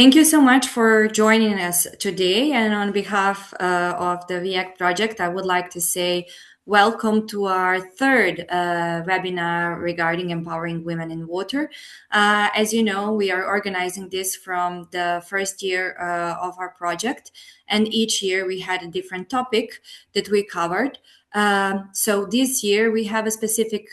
Thank you so much for joining us today. And on behalf of the VIAC project, I would like to say welcome to our third webinar regarding empowering women in water. As you know, we are organizing this from the first year of our project, and each year we had a different topic that we covered. So this year we have a specific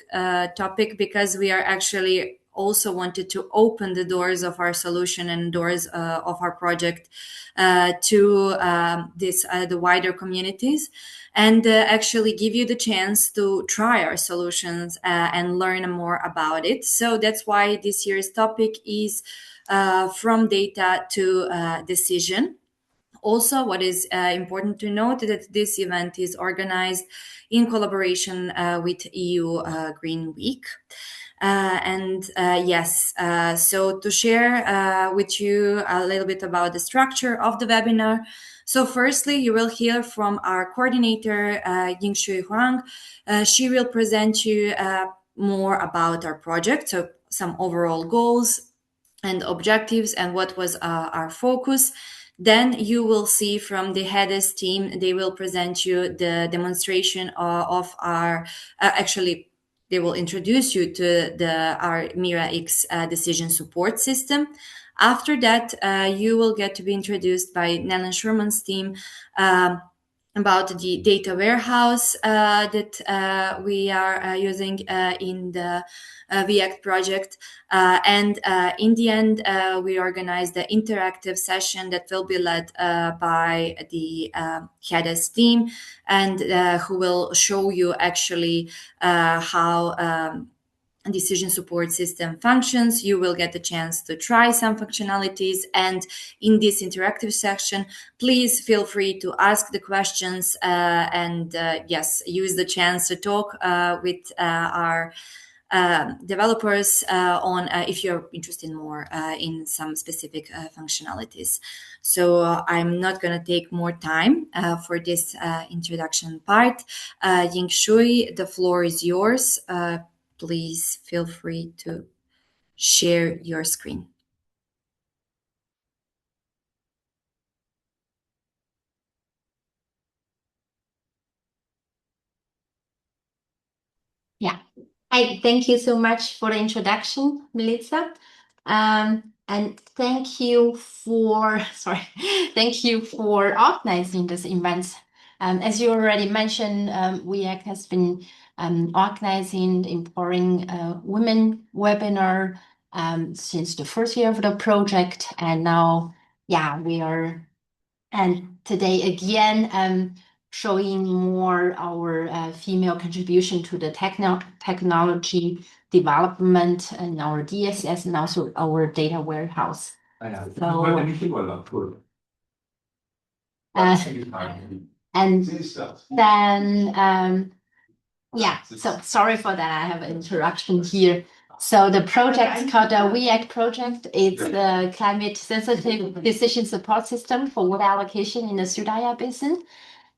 topic because we are actually also wanted to open the doors of our solution and doors of our project to the wider communities, and actually give you the chance to try our solutions and learn more about it. So that's why this year's topic is from data to decision. Also, what is important to note that this event is organized in collaboration with EU Green Week. So to share with you a little bit about the structure of the webinar. So firstly, you will hear from our coordinator, Yingshui Huang. She will present you more about our project, so some overall goals and objectives and what was our focus. Then you will see from the headers team, they will present you the demonstration of our, actually, they will introduce you to our Mira X decision support system. After that, you will get to be introduced by Nellen Schurman's team about the data warehouse that we are using in the VIACT project. And in the end, we organized the interactive session that will be led by the HEDES team, and who will show you actually how decision support system functions. You will get the chance to try some functionalities, and in this interactive section, please feel free to ask the questions and yes, use the chance to talk with our developers on if you're interested more in some specific functionalities. So I'm not going to take more time for this introduction part. Ying Shui, the floor is yours. Please feel free to share your screen. Yeah, thank you so much for the introduction, Melissa. And thank you for thank you for organizing this event. As you already mentioned, WEAC has been organizing empowering women webinar since the first year of the project, and now, yeah, we are, and today again showing more our female contribution to the technology development and our DSS and also our data warehouse. So, and then yeah, so sorry for that. I have an interruption here. So the project is called the WEAC project. It's the climate sensitive decision support system for water allocation in the Sudaya Basin.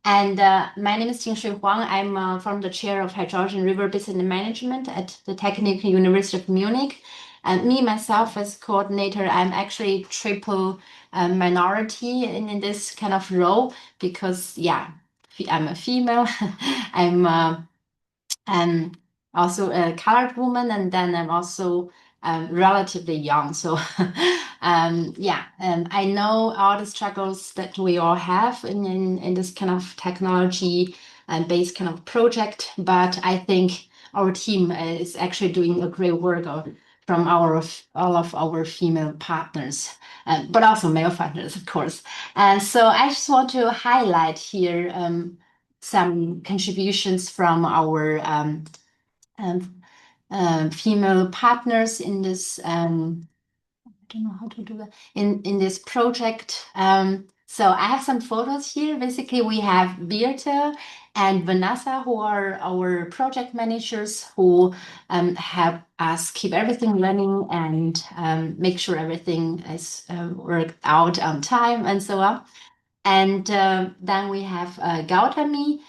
And my name is Yingshui Huang. I'm from the chair of Hydrology and River Basin Management at the Technical University of Munich. And me, myself, as coordinator, I'm actually triple minority in this kind of role because, yeah, I'm a female. I'm also a colored woman, and then I'm also relatively young. So, I know all the struggles that we all have in this kind of technology and based kind of project. But I think our team is actually doing a great work from all of our female partners, but also male partners, of course. And so I just want to highlight here some contributions from our female partners in this. I don't know how to do that in this project. So I have some photos here. Basically, we have Birte and Vanessa, who are our project managers, who help us keep everything running and make sure everything is worked out on time and so on. And then we have Gautami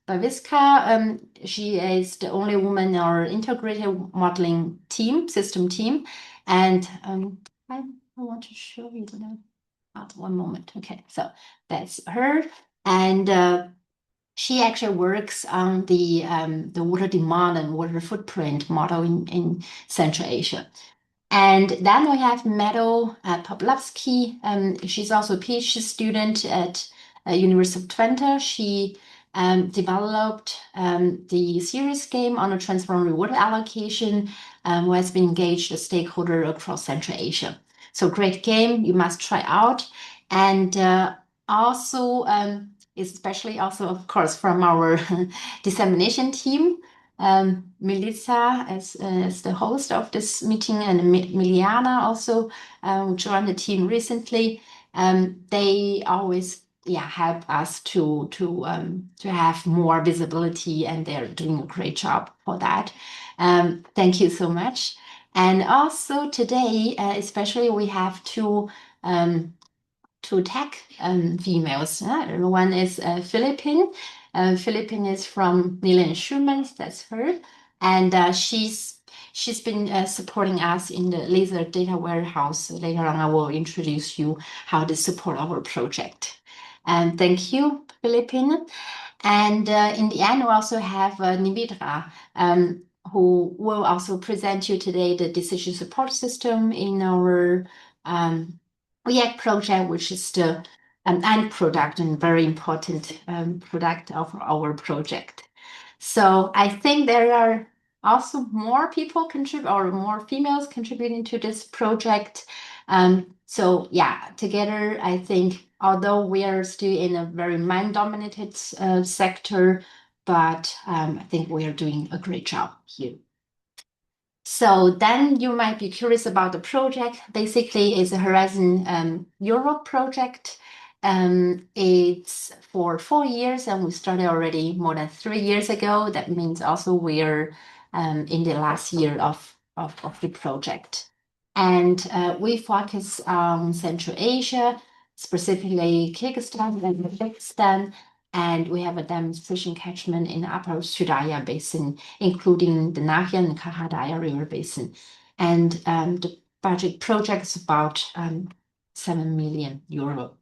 Baviska. She is the only woman in our integrated modeling team, system team. And I want to show you the one moment. Okay, so that's her, and she actually works on the water demand and water footprint model in Central Asia. And then we have Meadow Poplavsky. She's also a PhD student at University of Twente. She developed the series game on a transformative water allocation, who has been engaged a stakeholder across Central Asia. So great game, you must try out. And also, especially also, of course, from our dissemination team, Melissa as the host of this meeting, and Miliana also joined the team recently. They always help us to have more visibility, and they're doing a great job for that. Thank you so much. And also today, especially we have two tech females. One is Philippine. Philippine is from Nilin Schumann, that's her. And she's been supporting us in the laser data warehouse. Later on, I will introduce you how to support our project. And thank you, Philippine. And in the end, we also have Nivedra, who will also present you today the decision support system in our React project, which is the end product and very important product of our project. So I think there are also more people contribute or more females contributing to this project. So yeah, together, I think, although we are still in a very man-dominated sector, but I think we are doing a great job here. So then you might be curious about the project. Basically, it's a Horizon Europe project. It's for 4 years, and we started already more than 3 years ago. That means also we're in the last year of the project. And we focus on Central Asia, specifically Kyrgyzstan and Uzbekistan. And we have a demonstration catchment in the Upper Sudaya Basin, including the Nahyan and Kahadaya River Basin. And the budget project is about 7 million euro.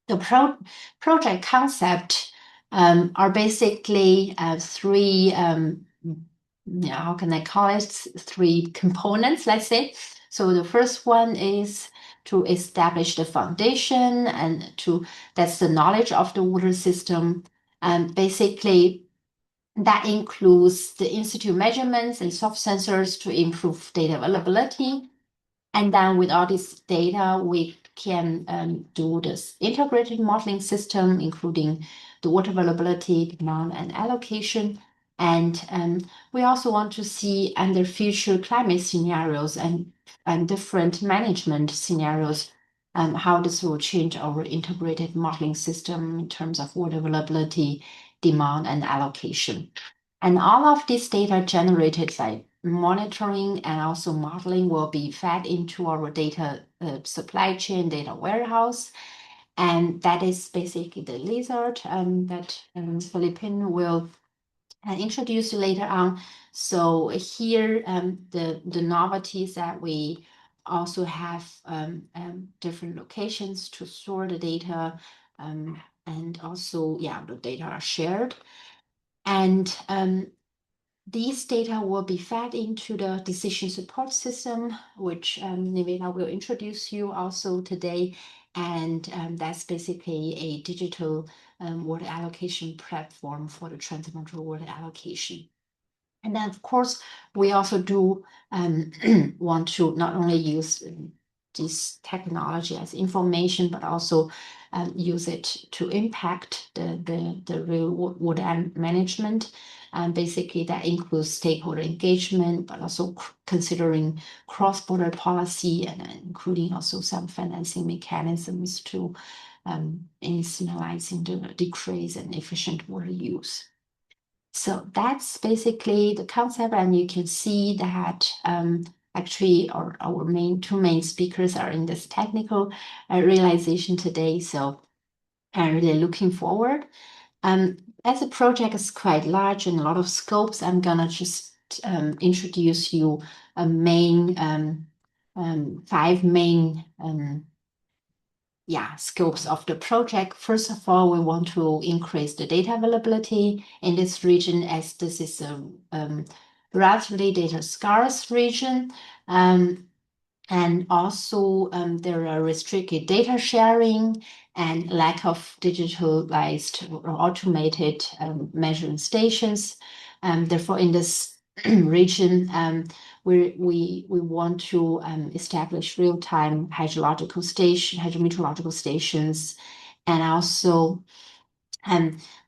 The project concept are basically three, how can I call it? Three components, let's say. So the first one is to establish the foundation and that's the knowledge of the water system. And basically, that includes the institute measurements and soft sensors to improve data availability. And then with all this data, we can do this integrated modeling system, including the water availability, demand, and allocation. And we also want to see under future climate scenarios and different management scenarios, how this will change our integrated modeling system in terms of water availability, demand, and allocation. And all of this data generated by monitoring and also modeling will be fed into our data supply chain data warehouse. And that is basically the lizard that Philippine will introduce you later on. So here, the novelties that we also have different locations to store the data, and also, the data are shared. And these data will be fed into the decision support system, which Nivena will introduce you also today. And that's basically a digital water allocation platform for the transcendental water allocation. And then, of course, we also do want to not only use this technology as information, but also use it to impact the real water management. And basically, that includes stakeholder engagement, but also considering cross-border policy and including also some financing mechanisms to institutionalizing the decrease and efficient water use. So that's basically the concept, and you can see that actually our two main speakers are in this technical realization today. So I'm really looking forward. As the project is quite large and a lot of scopes, I'm gonna just introduce you a main five main scopes of the project. First of all, we want to increase the data availability in this region, as this is a relatively data scarce region. And also there are restricted data sharing and lack of digitalized or automated measuring stations. Therefore, in this region, we want to establish real-time hydrometeorological stations, and also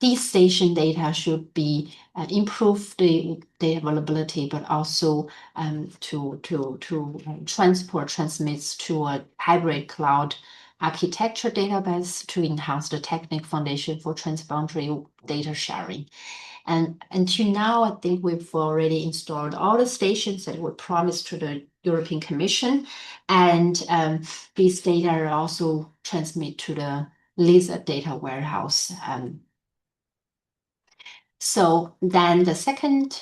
these station data should be improve the availability, but also to transmits to a hybrid cloud architecture database to enhance the technical foundation for transboundary data sharing. And until now, I think we've already installed all the stations that were promised to the European Commission, and these data are also transmit to the LISA data warehouse. So then the second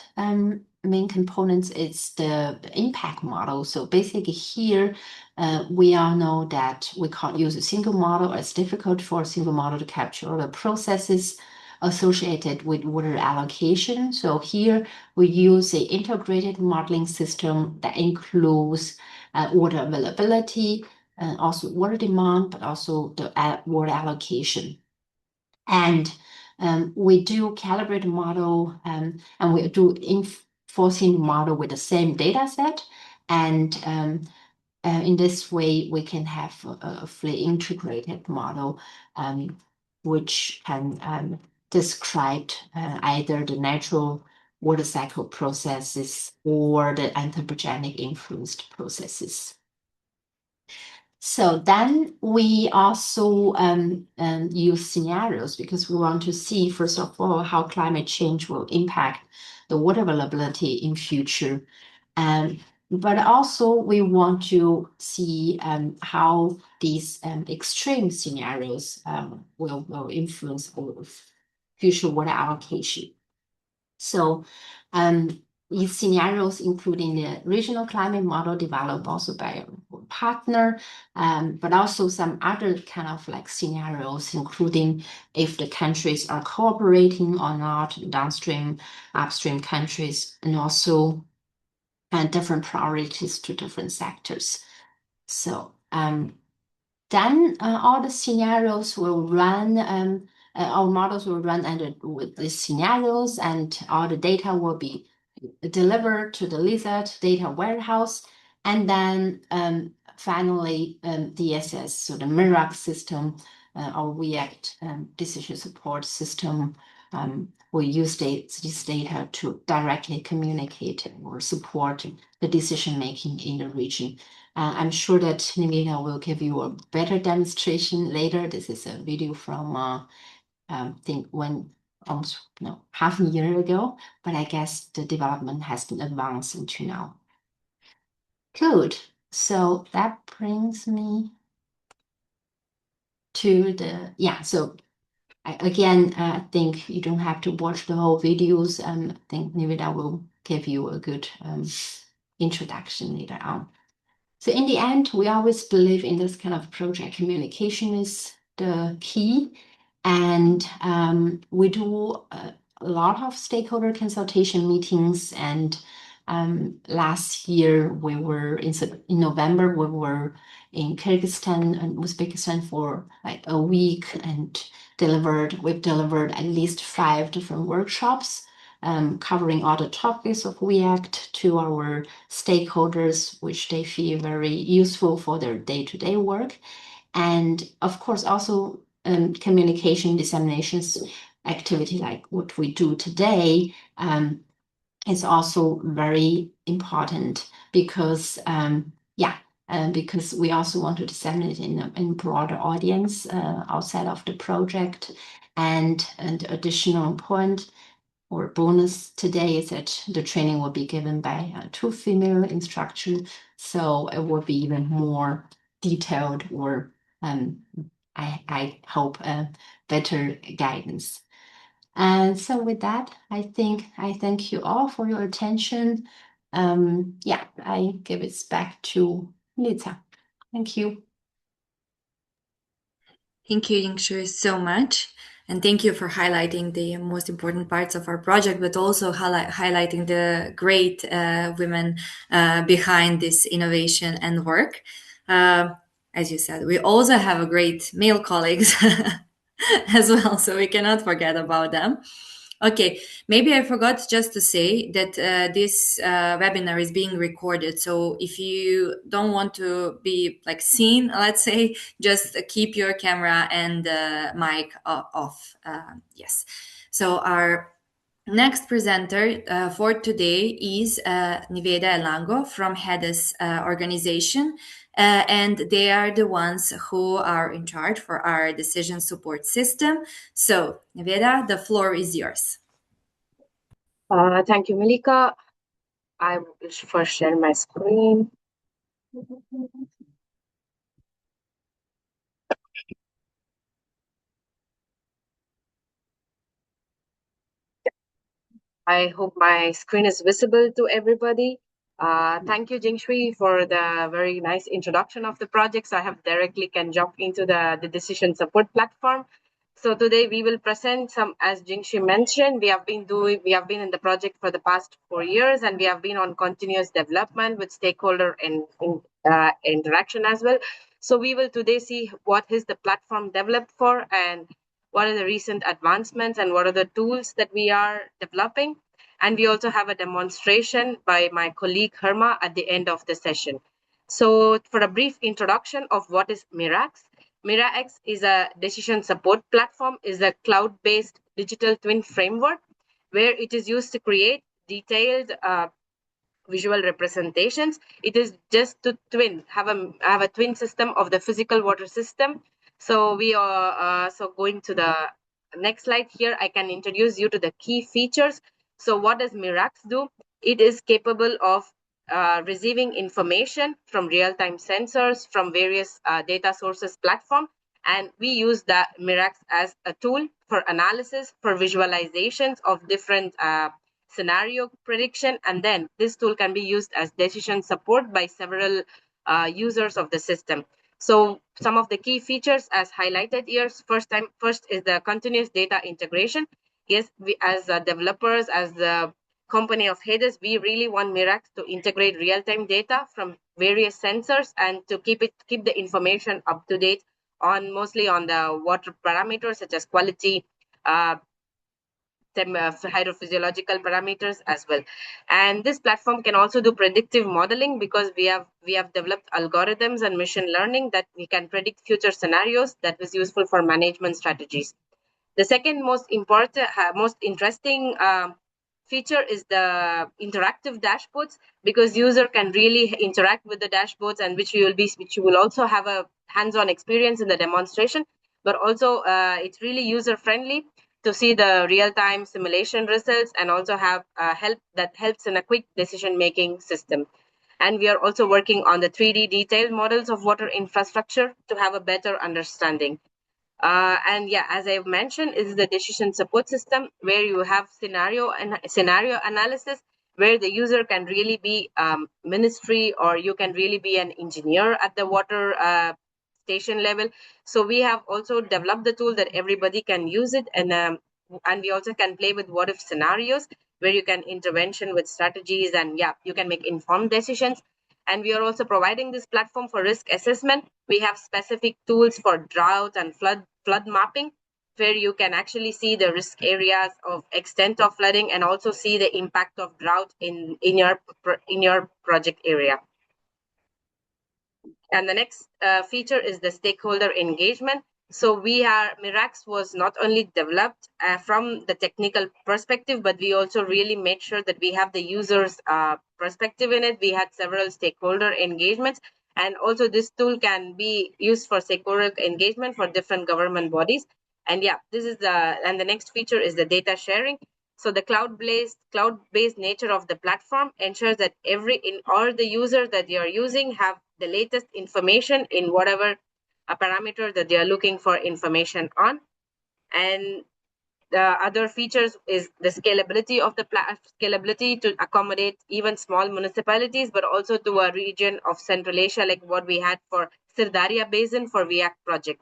main component is the impact model. So basically here, we all know that we can't use a single model. It's difficult for a single model to capture all the processes associated with water allocation. So here we use an integrated modeling system that includes water availability and also water demand, but also the water allocation. And we do calibrate model and we do enforcing model with the same data set. And in this way, we can have a fully integrated model which can describe either the natural water cycle processes or the anthropogenic influenced processes. So then we also use scenarios because we want to see, first of all, how climate change will impact the water availability in future. But also we want to see how these extreme scenarios will influence future water allocation. So these scenarios, including the regional climate model developed also by a partner, but also some other kind of like scenarios, including if the countries are cooperating or not, downstream, upstream countries, and also different priorities to different sectors. So then all the scenarios will run our models will run under with these scenarios, and all the data will be delivered to the lizard data warehouse. And then finally, DSS, so the MIRAC system, our React decision support system, will use this data to directly communicate or support the decision making in the region. I'm sure that Nimita will give you a better demonstration later. This is a video from I think almost half a year ago, but I guess the development has been advanced into now. Good. So that brings me to so I think you don't have to watch the whole videos. I think Nivida will give you a good introduction later on. So in the end, we always believe in this kind of project communication is the key. And we do a lot of stakeholder consultation meetings. And last year, we were in November, we were in Kyrgyzstan and Uzbekistan for like a week and we've delivered at least 5 different workshops covering all the topics of React to our stakeholders, which they feel very useful for their day-to-day work. And of course, also communication disseminations activity like what we do today is also very important because because we also want to disseminate in broader audience outside of the project. And additional point or bonus today is that the training will be given by 2 female instructors, so it will be even more detailed or I hope better guidance. And so with that, I think I thank you all for your attention. I give it back to Melissa. Thank you. Thank you, Yingshu, so much. And thank you for highlighting the most important parts of our project, but also highlighting the great women behind this innovation and work. Uh, as you said, we also have a great male colleagues as well, so we cannot forget about them. Okay, maybe I forgot just to say that this webinar is being recorded. So if you don't want to be like seen, let's say, just keep your camera and mic off. Yes. So our next presenter for today is Niveda Elango from HEDES organization. And they are the ones who are in charge for our decision support system. So, Niveda, the floor is yours. Thank you, Malika. I will first share my screen. I hope my screen is visible to everybody. Thank you, Jingshui, for the very nice introduction of the project. So I have directly can jump into the decision support platform. So today we will present some, as Jingshui mentioned, we have been in the project for the past 4 years, and we have been on continuous development with stakeholder and interaction as well. So we will today see what is the platform developed for, and what are the recent advancements, and what are the tools that we are developing. And we also have a demonstration by my colleague Herma at the end of the session. So for a brief introduction of what is Mirax, Mirax is a decision support platform, is a cloud-based digital twin framework where it is used to create detailed visual representations. It is just to have a twin system of the physical water system. So we are going to the next slide here. I can introduce you to the key features. So what does Mirax do? It is capable of receiving information from real-time sensors from various data sources platform, and we use the Mirax as a tool for analysis, for visualizations of different scenario prediction, and then this tool can be used as decision support by several users of the system. So some of the key features as highlighted here, first is the continuous data integration. Yes, we as developers, as the company of HEDES, we really want Mirax to integrate real-time data from various sensors and to keep the information up to date on mostly on the water parameters such as quality, hydrophysiological parameters as well. And this platform can also do predictive modeling, because we have developed algorithms and machine learning that we can predict future scenarios that is useful for management strategies. The second most important, most interesting feature is the interactive dashboards, because user can really interact with the dashboards, and which you will also have a hands-on experience in the demonstration. But also, it's really user friendly to see the real-time simulation results, and also have help that helps in a quick decision-making system. And we are also working on the 3D detailed models of water infrastructure to have a better understanding. And yeah, as I've mentioned, is the decision support system where you have scenario analysis, where the user can really be ministry, or you can really be an engineer at the water station level. So we have also developed the tool that everybody can use it, and we also can play with what if scenarios, where you can intervention with strategies, and yeah, you can make informed decisions. And we are also providing this platform for risk assessment. We have specific tools for drought and flood mapping, where you can actually see the risk areas of extent of flooding, and also see the impact of drought in your project area. And the next feature is the stakeholder engagement. So Mirax was not only developed from the technical perspective, but we also really made sure that we have the user's perspective in it. We had several stakeholder engagements, and also this tool can be used for stakeholder engagement for different government bodies. And yeah, the next feature is the data sharing. So the cloud-based nature of the platform ensures that all the users that you are using have the latest information in whatever a parameter that they are looking for information on. And the other features is the scalability of the scalability to accommodate even small municipalities, but also to a region of Central Asia, like what we had for Sirdaria Basin for VIAC project.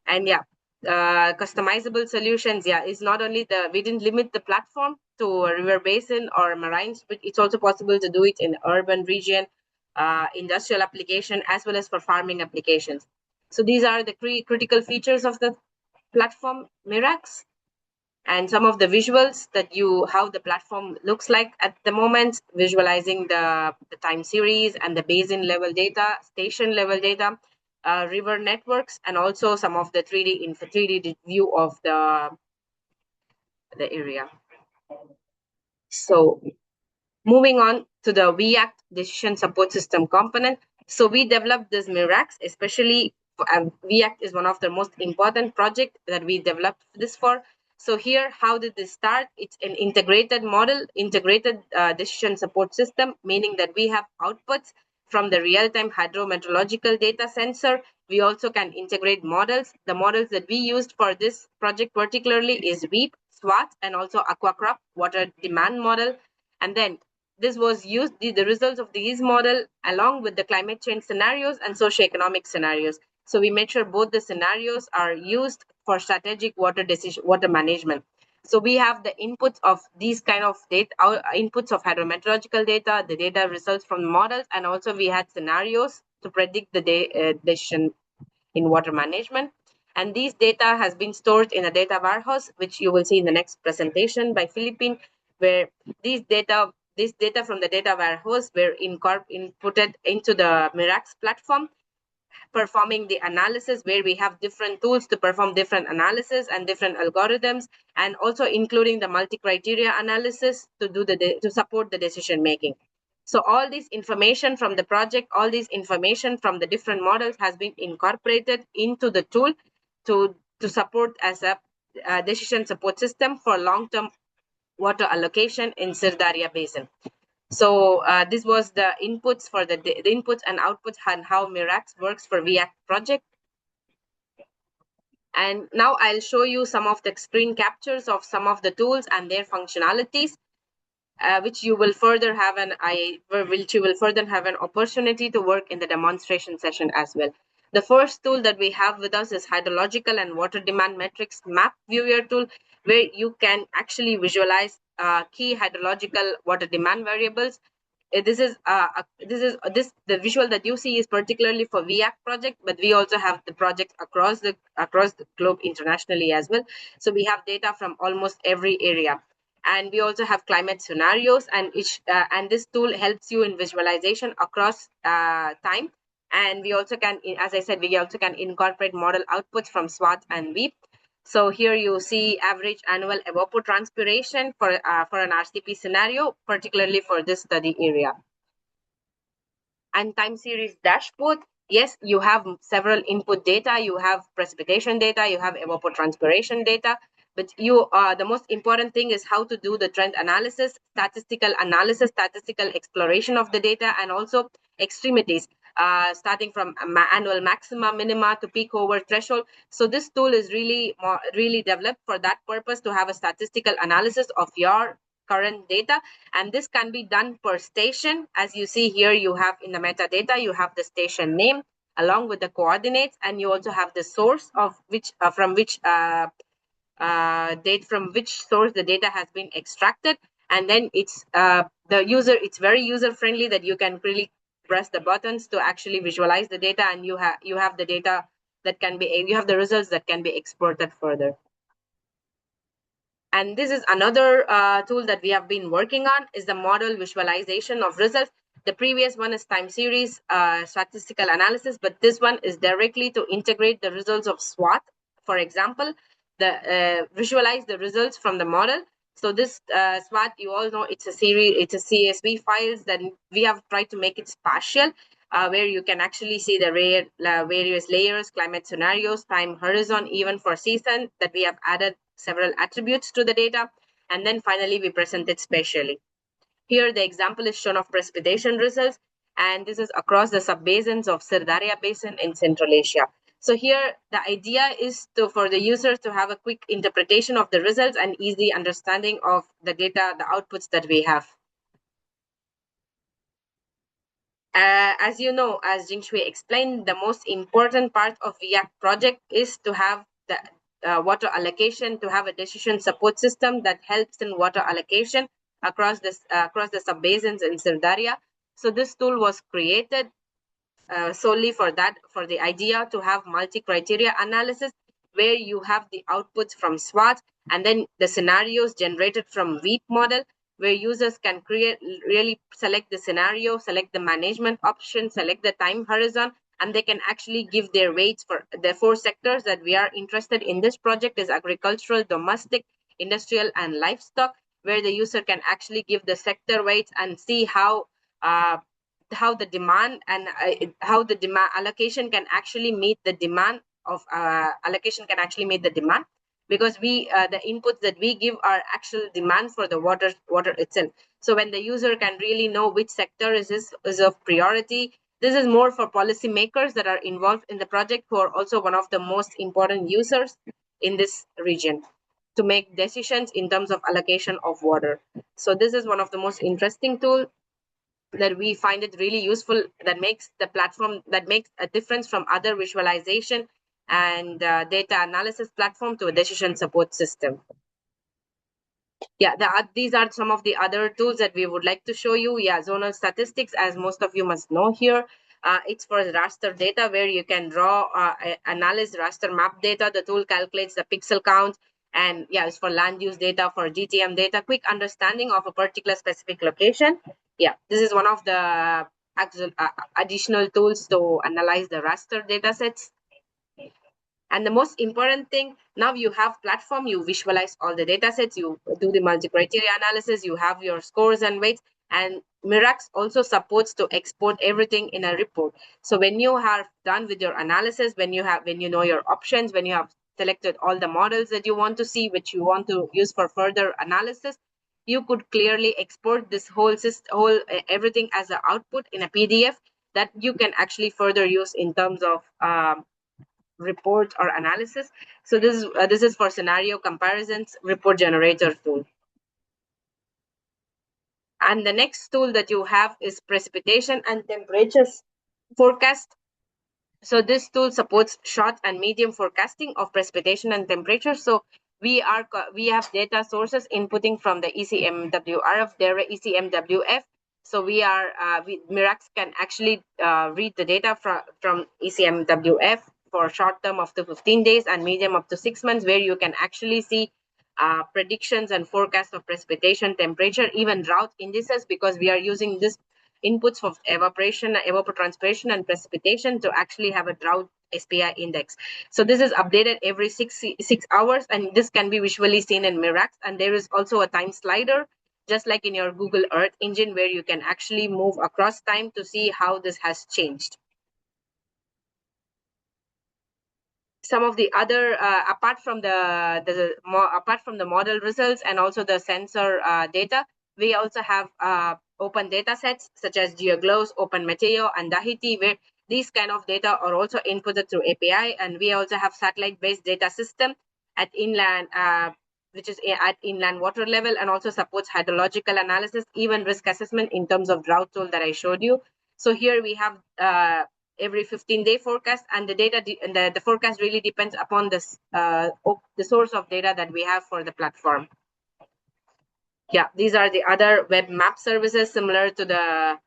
And yeah, customizable solutions, yeah, is not only we didn't limit the platform to a river basin or marines, but it's also possible to do it in urban region, industrial application, as well as for farming applications. So these are the critical features of the platform Mirax, and some of the visuals that how the platform looks like at the moment, visualizing the time series and the basin level data, station level data, river networks, and also some of the 3D view of the area. So moving on to the VIAC decision support system component. So we developed this Mirax, especially VIAC is one of the most important project that we developed this for. So here, how did this start? It's an integrated model, integrated decision support system, meaning that we have outputs from the real-time hydrometeorological data sensor. We also can integrate models. The models that we used for this project particularly is WEEP, SWAT, and also AquaCrop water demand model. And then this was used, the results of these model along with the climate change scenarios and socioeconomic scenarios. So we made sure both the scenarios are used for strategic water management. So we have the inputs of these kind of data, inputs of hydrometeorological data, the data results from the models, and also we had scenarios to predict the decision in water management. And these data has been stored in a data warehouse, which you will see in the next presentation by Philippine, where this data from the data warehouse were inputted into the Mirax platform, performing the analysis, where we have different tools to perform different analysis and different algorithms, and also including the multi-criteria analysis to do to support the decision making. So all this information from the project, all this information from the different models has been incorporated into the tool to support as a decision support system for long-term water allocation in Sirdaria Basin. So this was the inputs for the inputs and outputs and how Mirax works for VIAC project. And now I'll show you some of the screen captures of some of the tools and their functionalities, which you will further have an opportunity to work in the demonstration session as well. The first tool that we have with us is hydrological and water demand metrics map viewer tool, where you can actually visualize key hydrological water demand variables. The visual that you see is particularly for VIAC project, but we also have the projects across the globe internationally as well. So we have data from almost every area, and we also have climate scenarios, and this tool helps you in visualization across time. And we also can, as I said, we also can incorporate model outputs from SWAT and WEEP. So here you see average annual evapotranspiration for an RCP scenario, particularly for this study area. And time series dashboard, yes, you have several input data, you have precipitation data, you have evapotranspiration data, but the most important thing is how to do the trend analysis, statistical exploration of the data, and also extremities, starting from annual maxima, minima to peak over threshold. So this tool is really developed for that purpose, to have a statistical analysis of your current data, and this can be done per station. As you see here, you have in the metadata, you have the station name along with the coordinates, and you also have the source of which from which source the data has been extracted. And then it's very user friendly, that you can really press the buttons to actually visualize the data, and you have the data that can be, you have the results that can be exported further. And this is another tool that we have been working on, is the model visualization of results. The previous one is time series statistical analysis, but this one is directly to integrate the results of SWAT. For example, visualize the results from the model. So this SWAT, you all know, it's a CSV files that we have tried to make it spatial, where you can actually see the various layers, climate scenarios, time horizon, even for season, that we have added several attributes to the data. And then finally, we present it spatially. Here, the example is shown of precipitation results, and this is across the subbasins of Sirdaria Basin in Central Asia. So here the idea is for the user to have a quick interpretation of the results and easy understanding of the data, the outputs that we have. As you know, as Jingshui explained, the most important part of VIAC project is to have the water allocation, to have a decision support system that helps in water allocation across the subbasins in Sirdarya. So this tool was created solely for that, for the idea to have multi-criteria analysis where you have the outputs from SWOT and then the scenarios generated from WEAP model, where users can really select the scenario, select the management option, select the time horizon, and they can actually give their weights for the 4 sectors that we are interested in. This project is agricultural, domestic, industrial, and livestock, where the user can actually give the sector weights and see how the demand and how the demand allocation can actually meet the demand of allocation can actually meet the demand, because we the inputs that we give are actual demand for the water itself. So when the user can really know which sector is of priority, this is more for policymakers that are involved in the project, who are also one of the most important users in this region to make decisions in terms of allocation of water. So this is one of the most interesting tools that we find it really useful, that makes the platform, that makes a difference from other visualization and data analysis platform to a decision support system. Yeah, these are some of the other tools that we would like to show you. Yeah, zonal statistics, as most of you must know here. It's for raster data, where you can draw, analyze raster map data. The tool calculates the pixel count, and yeah, it's for land use data, for GTM data, quick understanding of a particular specific location. Yeah, this is one of the additional tools to analyze the raster data sets. And the most important thing, now you have platform, you visualize all the data sets, you do the multi-criteria analysis, you have your scores and weights, and Mirax also supports to export everything in a report. So when you have done with your analysis, when you know your options, when you have selected all the models that you want to see, which you want to use for further analysis, you could clearly export this whole everything as an output in a PDF that you can actually further use in terms of report or analysis. So this is for scenario comparisons report generator tool. And the next tool that you have is precipitation and temperatures forecast. So this tool supports short and medium forecasting of precipitation and temperature. So we have data sources inputting from the ECMWRF, their ECMWF. So Mirax can actually read the data from ECMWF for short term up to 15 days and medium up to 6 months, where you can actually see predictions and forecasts of precipitation, temperature, even drought indices, because we are using this inputs for evaporation, evapotranspiration, and precipitation to actually have a drought SPI index. So this is updated every 6 hours, and this can be visually seen in Mirax. And there is also a time slider, just like in your Google Earth engine, where you can actually move across time to see how this has changed. Some of the other apart from the model results and also the sensor data, we also have open data sets such as GeoGlows, Open Meteo, and Dahiti, where these kind of data are also inputted through API. And we also have satellite-based data system at inland, which is at inland water level, and also supports hydrological analysis, even risk assessment in terms of drought tool that I showed you. So here we have every 15-day forecast, and the data, the forecast really depends upon this the source of data that we have for the platform. Yeah, these are the other web map services similar to the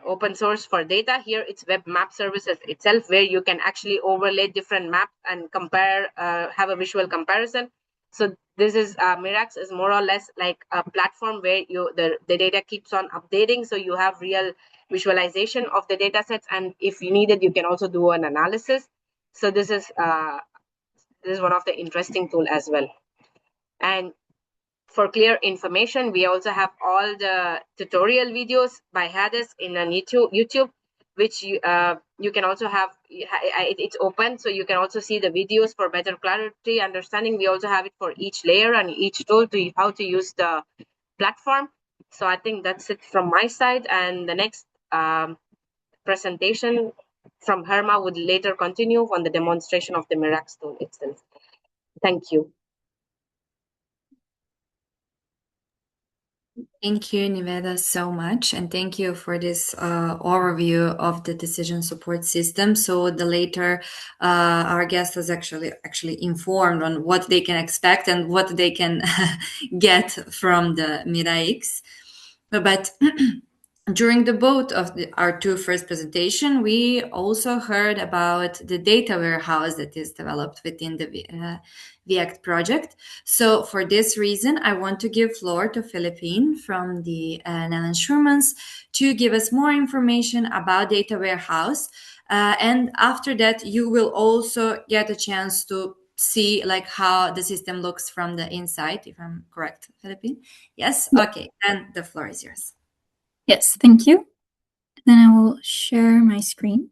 open source for data. Here it's web map services itself, where you can actually overlay different maps and compare, have a visual comparison. So this is Mirax is more or less like a platform where the data keeps on updating, so you have real visualization of the data sets, and if you need it, you can also do an analysis. So this is one of the interesting tool as well. And for clear information, we also have all the tutorial videos by Hades in on YouTube, which you can also have. It's open, so you can also see the videos for better clarity, understanding. We also have it for each layer and each tool to how to use the platform. So I think that's it from my side. And the next presentation from Herma would later continue on the demonstration of the Mirax tool itself. Thank you. Thank you, Niveda, so much, and thank you for this overview of the decision support system. So the later, our guest was actually informed on what they can expect and what they can get from the Mira-X. But during the both of our two first presentation, we also heard about the data warehouse that is developed within the VIACT project. So for this reason, I want to give floor to Philippine from the Netherlands Schurmans to give us more information about data warehouse. And after that, you will also get a chance to see like how the system looks from the inside, if I'm correct, Philippine. Yes? Okay, then the floor is yours. Yes, thank you. Then I will share my screen.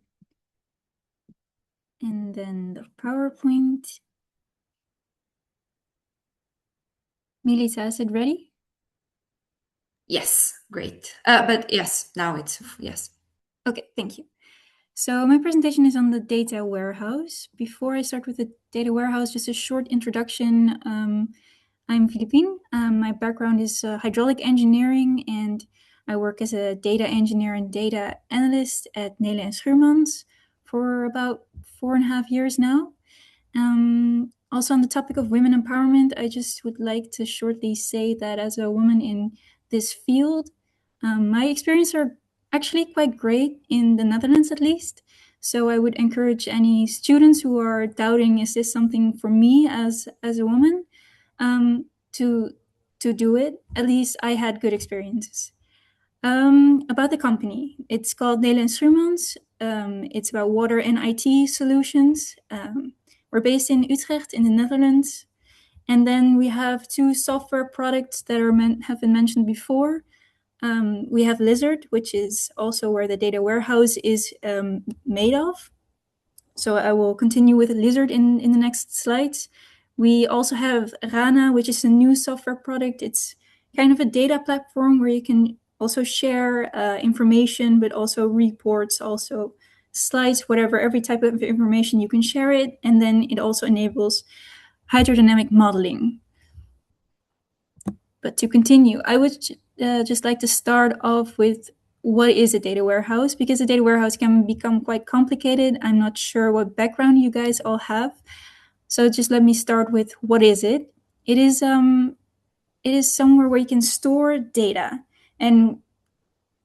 And then the PowerPoint. Melissa, is it ready? Yes, great. But yes, now it's, yes. Okay, thank you. So my presentation is on the data warehouse. Before I start with the data warehouse, just a short introduction. I'm Philippine. My background is hydraulic engineering, and I work as a data engineer and data analyst at Netherlands Schurmans for about 4.5 years now. Also on the topic of women empowerment, I just would like to shortly say that as a woman in this field, my experiences are actually quite great in the Netherlands, at least. So I would encourage any students who are doubting, is this something for me as a woman, to do it. At least I had good experiences. About the company, it's called Netherlands Schurmans. It's about water and IT solutions. We're based in Utrecht in the Netherlands. And then we have 2 software products that have been mentioned before. We have Lizard, which is also where the data warehouse is made of. So I will continue with Lizard in the next slides. We also have Rana, which is a new software product. It's kind of a data platform where you can also share information, but also reports, also slides, whatever, every type of information you can share it. And then it also enables hydrodynamic modeling. But to continue, I would just like to start off with what is a data warehouse, because a data warehouse can become quite complicated. I'm not sure what background you guys all have. So just let me start with what is it? It is somewhere where you can store data. And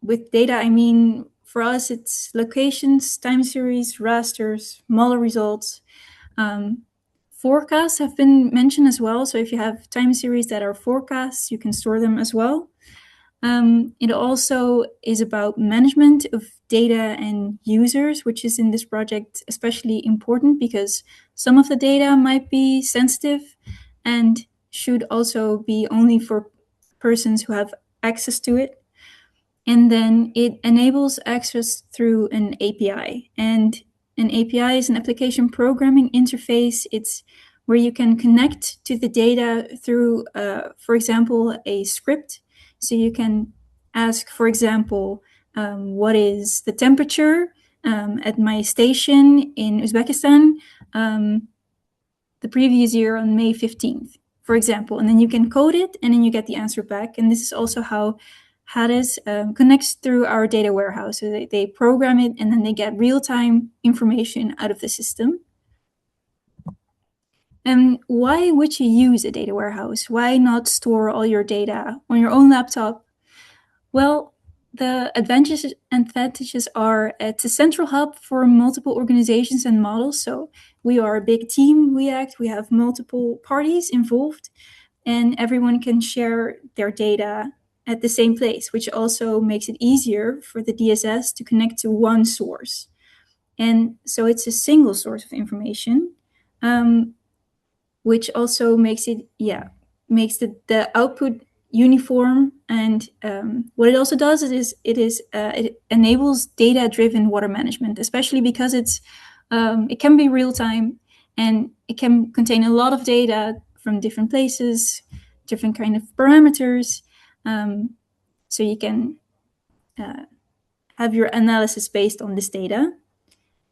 with data, I mean, for us, it's locations, time series, rasters, model results. Forecasts have been mentioned as well. So if you have time series that are forecasts, you can store them as well. It also is about management of data and users, which is in this project especially important because some of the data might be sensitive and should also be only for persons who have access to it. And then it enables access through an API. And an API is an application programming interface. It's where you can connect to the data through, for example, a script. So you can ask, for example, what is the temperature at my station in Uzbekistan the previous year on May 15th, for example. And then you can code it, and then you get the answer back. And this is also how Hades connects through our data warehouse. So they program it, and then they get real-time information out of the system. And why would you use a data warehouse? Why not store all your data on your own laptop? Well, the advantages are it's a central hub for multiple organizations and models. So we are a big team, VIACT. We have multiple parties involved, and everyone can share their data at the same place, which also makes it easier for the DSS to connect to one source. And so it's a single source of information, which also makes it, makes the output uniform. And what it also does is it enables data-driven water management, especially because it can be real-time and it can contain a lot of data from different places, different kind of parameters. So you can have your analysis based on this data.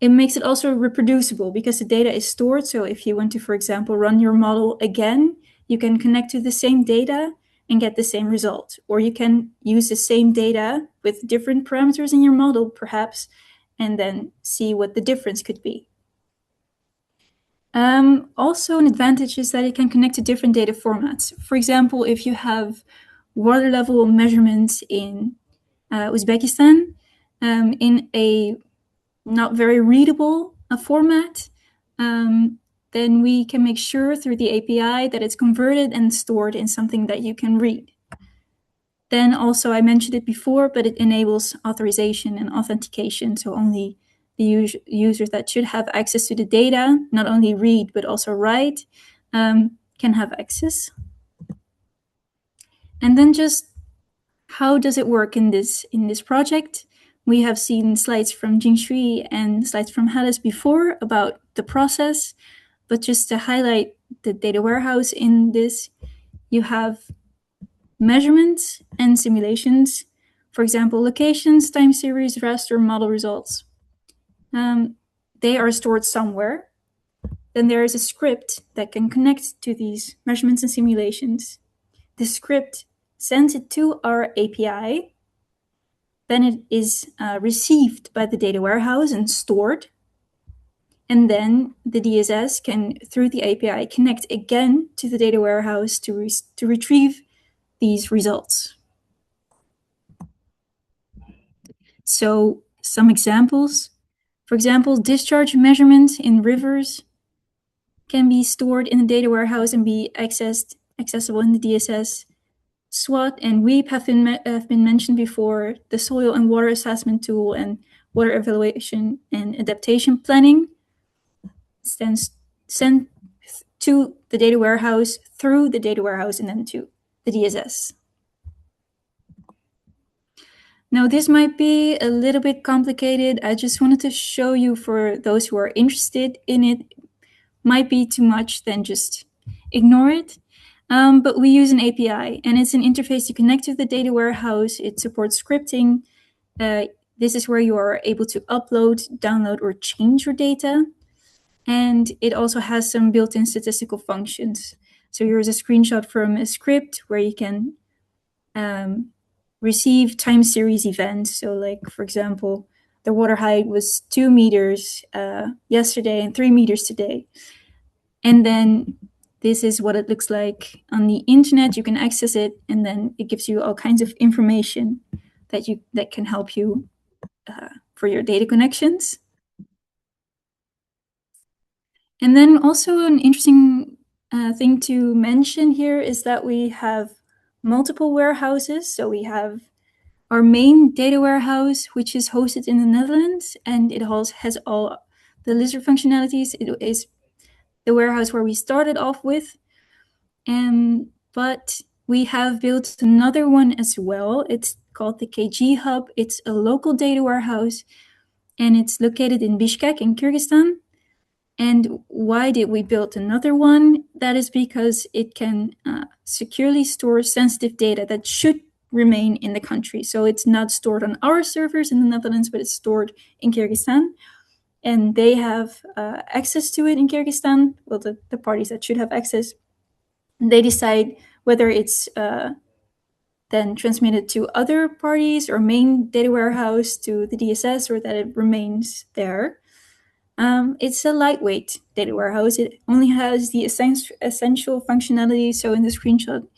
It makes it also reproducible because the data is stored. So if you want to, for example, run your model again, you can connect to the same data and get the same result. Or you can use the same data with different parameters in your model, perhaps, and then see what the difference could be. Also, an advantage is that it can connect to different data formats. For example, if you have water level measurements in Uzbekistan in a not very readable format, then we can make sure through the API that it's converted and stored in something that you can read. Then also, I mentioned it before, but it enables authorization and authentication. So only the users that should have access to the data, not only read, but also write, can have access. And then just how does it work in this project? We have seen slides from Jingshui and slides from Hades before about the process, but just to highlight the data warehouse in this, you have measurements and simulations. For example, locations, time series, raster, model results. They are stored somewhere. Then there is a script that can connect to these measurements and simulations. The script sends it to our API. Then it is received by the data warehouse and stored. And then the DSS can, through the API, connect again to the data warehouse to retrieve these results. So some examples. For example, discharge measurements in rivers can be stored in the data warehouse and be accessible in the DSS. SWOT and WEEP have been mentioned before. The soil and water assessment tool and water evaluation and adaptation planning sent to the data warehouse, through the data warehouse, and then to the DSS. Now, this might be a little bit complicated. I just wanted to show you, for those who are interested in it, might be too much, then just ignore it. But we use an API, and it's an interface to connect to the data warehouse. It supports scripting. This is where you are able to upload, download, or change your data. And it also has some built-in statistical functions. So here's a screenshot from a script where you can receive time series events. So like, for example, the water height was 2 meters yesterday and 3 meters today. And then this is what it looks like on the internet. You can access it, and then it gives you all kinds of information that can help you for your data connections. And then also an interesting thing to mention here is that we have multiple warehouses. So we have our main data warehouse, which is hosted in the Netherlands, and it has all the lizard functionalities. It is the warehouse where we started off with. But we have built another one as well. It's called the KG Hub. It's a local data warehouse, and it's located in Bishkek in Kyrgyzstan. And why did we build another one? That is because it can securely store sensitive data that should remain in the country. So it's not stored on our servers in the Netherlands, but it's stored in Kyrgyzstan. And they have access to it in Kyrgyzstan. Well, the parties that should have access. They decide whether it's then transmitted to other parties or main data warehouse to the DSS, or that it remains there. It's a lightweight data warehouse. It only has the essential functionality. So in the screenshot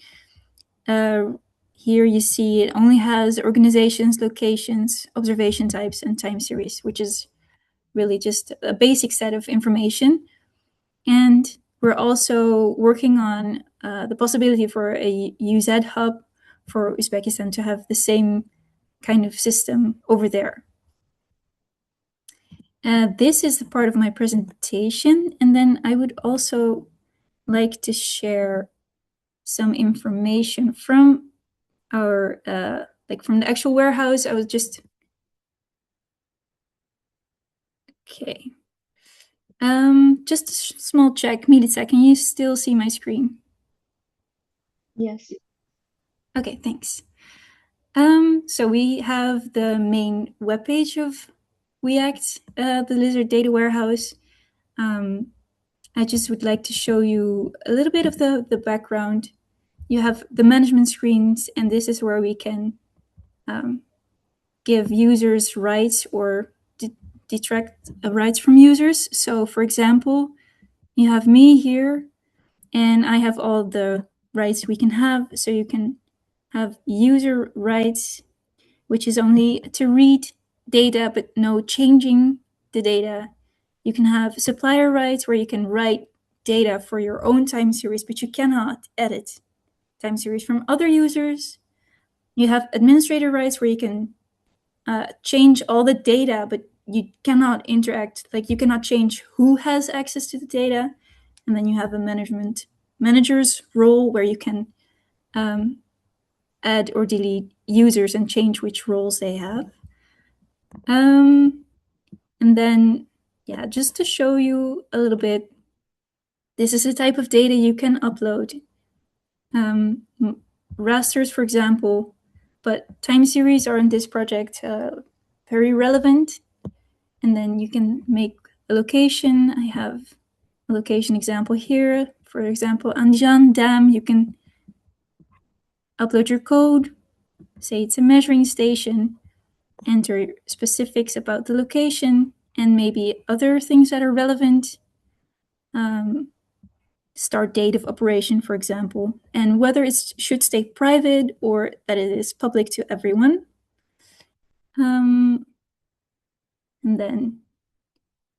here you see it only has organizations, locations, observation types, and time series, which is really just a basic set of information. And we're also working on the possibility for a UZ hub for Uzbekistan to have the same kind of system over there. This is the part of my presentation, and then I would also like to share some information from our from the actual warehouse. I was just okay. Just a small check. Milica, can you still see my screen? Yes. Okay, thanks. So we have the main webpage of WeAct, the Lizard data warehouse. I just would like to show you a little bit of the background. You have the management screens, and this is where we can give users rights or detract rights from users. So for example, you have me here, and I have all the rights we can have. So you can have user rights, which is only to read data, but no changing the data. You can have supplier rights where you can write data for your own time series, but you cannot edit time series from other users. You have administrator rights where you can change all the data, but you cannot interact, like you cannot change who has access to the data. And then you have a manager's role where you can add or delete users and change which roles they have. And then, yeah, just to show you a little bit, this is a type of data you can upload. Rasters, for example, but time series are in this project very relevant. And then you can make a location. I have a location example here. For example, Andijan Dam, you can upload your code, say it's a measuring station, enter specifics about the location, and maybe other things that are relevant. Start date of operation, for example, and whether it should stay private or that it is public to everyone. And then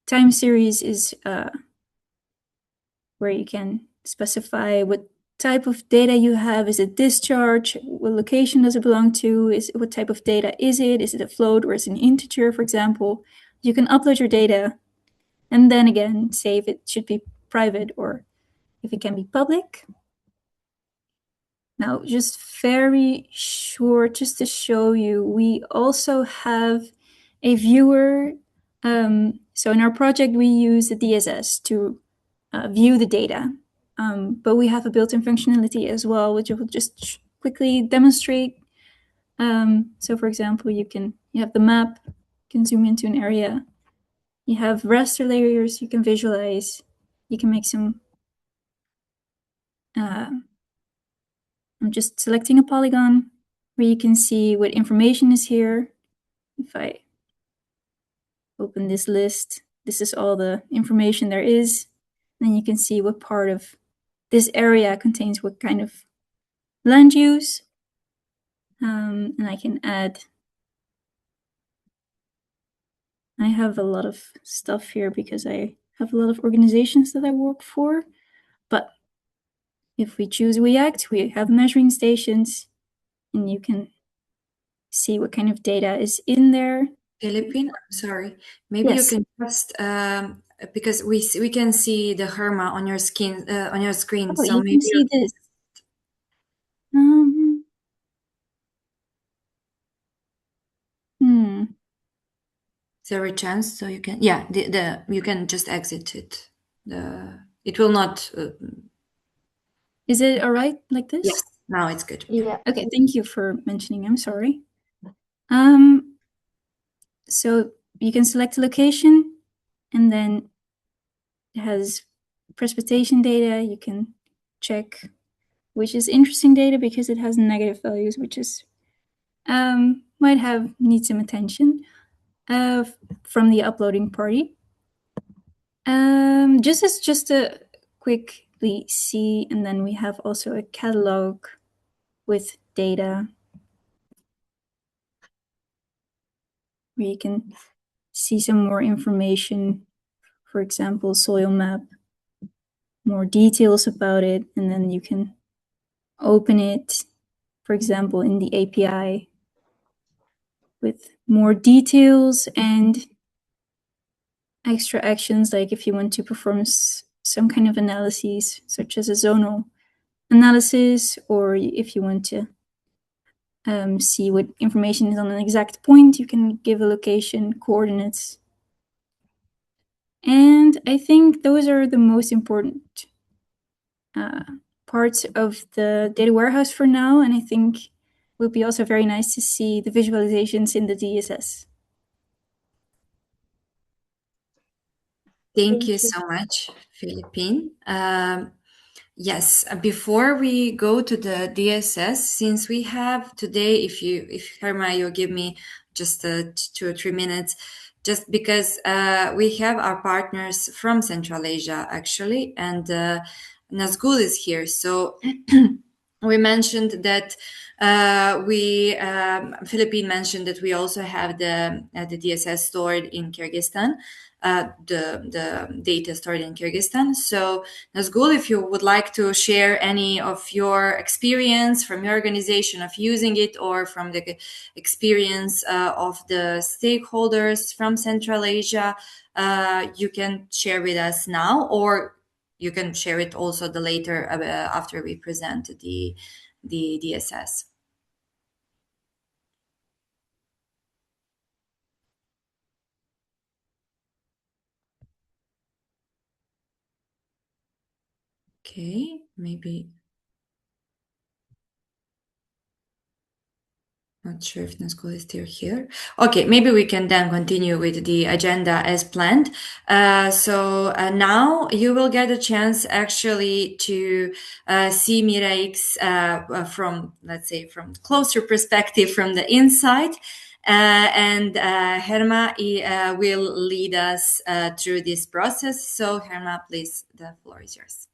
time series is where you can specify what type of data you have. Is it discharge? What location does it belong to? What type of data is it? Is it a float or is it an integer, for example? You can upload your data and then again say if it should be private or if it can be public. Now, just very short, just to show you, we also have a viewer. So in our project, we use the DSS to view the data. But we have a built-in functionality as well, which I will just quickly demonstrate. So for example, you have the map, you can zoom into an area. You have raster layers you can visualize. You can make some, I'm just selecting a polygon where you can see what information is here. If I open this list, this is all the information there is. Then you can see what part of this area contains what kind of land use. And I can add, I have a lot of stuff here because I have a lot of organizations that I work for. But if we choose WeAct, we have measuring stations, and you can see what kind of data is in there. Philippine, I'm sorry. Maybe Yes. you can just because we can see the Herma on your screen. Oh, So you maybe can see this. is there a chance so you can you can just exit it. It will not. Is it all right like this? Yes, now it's good. Yeah. Okay, thank you for mentioning. I'm sorry. So you can select a location, and then it has precipitation data. You can check which is interesting data because it has negative values, which is might need some attention from the uploading party. Just to quickly see, and then we have also a catalog with data where you can see some more information. For example, soil map, more details about it, and then you can open it, for example, in the API with more details and extra actions, like if you want to perform some kind of analyses, such as a zonal analysis, or if you want to see what information is on an exact point, you can give a location, coordinates. And I think those are the most important parts of the data warehouse for now. And I think it would be also very nice to see the visualizations in the DSS. Thank you so much, Philippine. Yes, before we go to the DSS, since we have today, if Herma, you give me just 2 or 3 minutes, just because we have our partners from Central Asia actually, and Nazgul is here. So we mentioned that Philippine mentioned that we also have the DSS stored in Kyrgyzstan, the data stored in Kyrgyzstan. So Nazgul, if you would like to share any of your experience from your organization of using it, or from the experience of the stakeholders from Central Asia, you can share with us now, or you can share it also the later after we present the DSS. Okay, maybe. Not sure if Nazgul is still here. Okay, maybe we can then continue with the agenda as planned. Now you will get a chance actually to see Miraix from, let's say, from closer perspective, from the inside. And Herma will lead us through this process. So Herma, please, the floor is yours.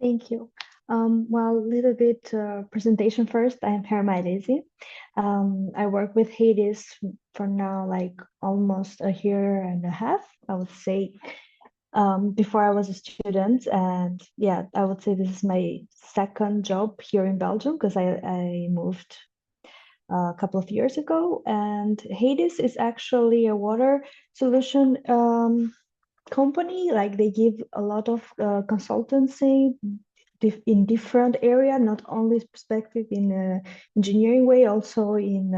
Thank you. Well, a little bit presentation first. I am Herma Elezi. I work with Hades for now, like almost a year and a half, I would say. Before I was a student, and yeah, I would say this is my second job here in Belgium, because I moved a couple of years ago. And Hades is actually a water solution company. Like, they give a lot of consultancy in different area, not only perspective in engineering way, also in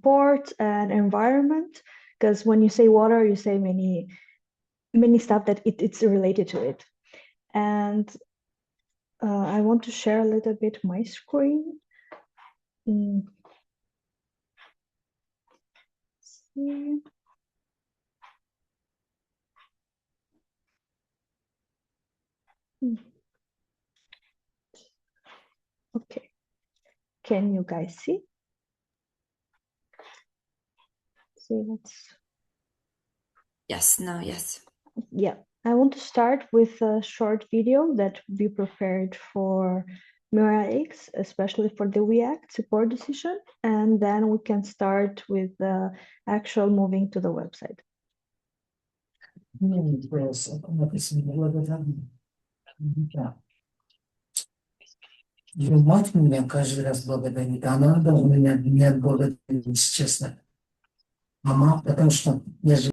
port and environment. Because when you say water, you say many stuff that it's related to it. And I want to share a little bit my screen. See. Okay, can you guys see? Yes, now, yes. Yeah, I want to start with a short video that we prepared for Miraix, especially for the React support decision, and then we can start with the actual moving to the website. Мать меня каждый раз благодарит, а она даже меня не отблагодарит, честно. Мама, потому что я же...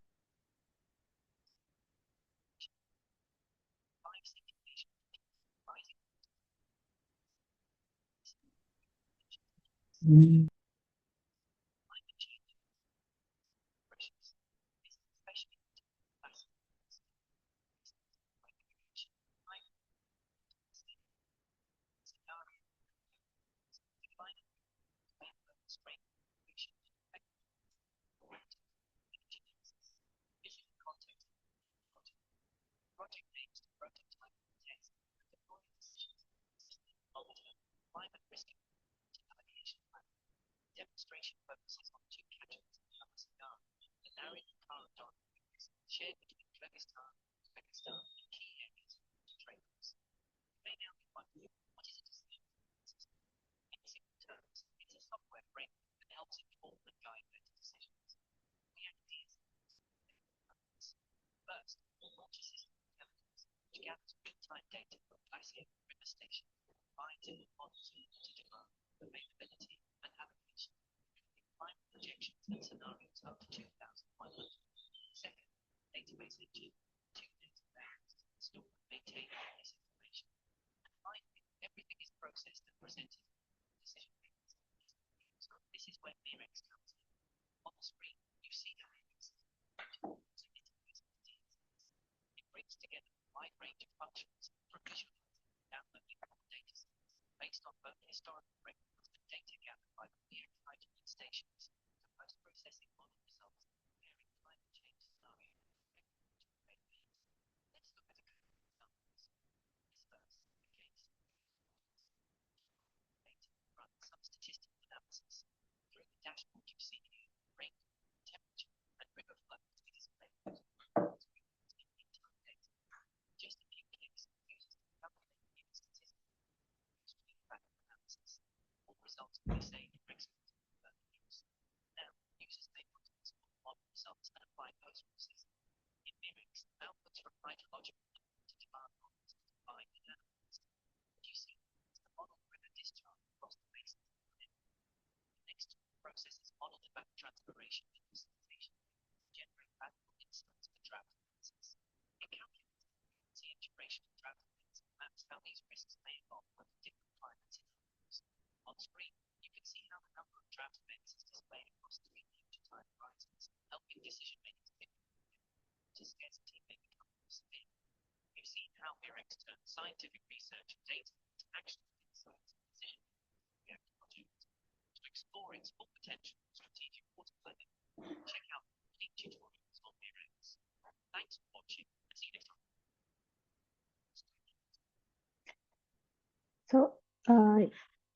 So,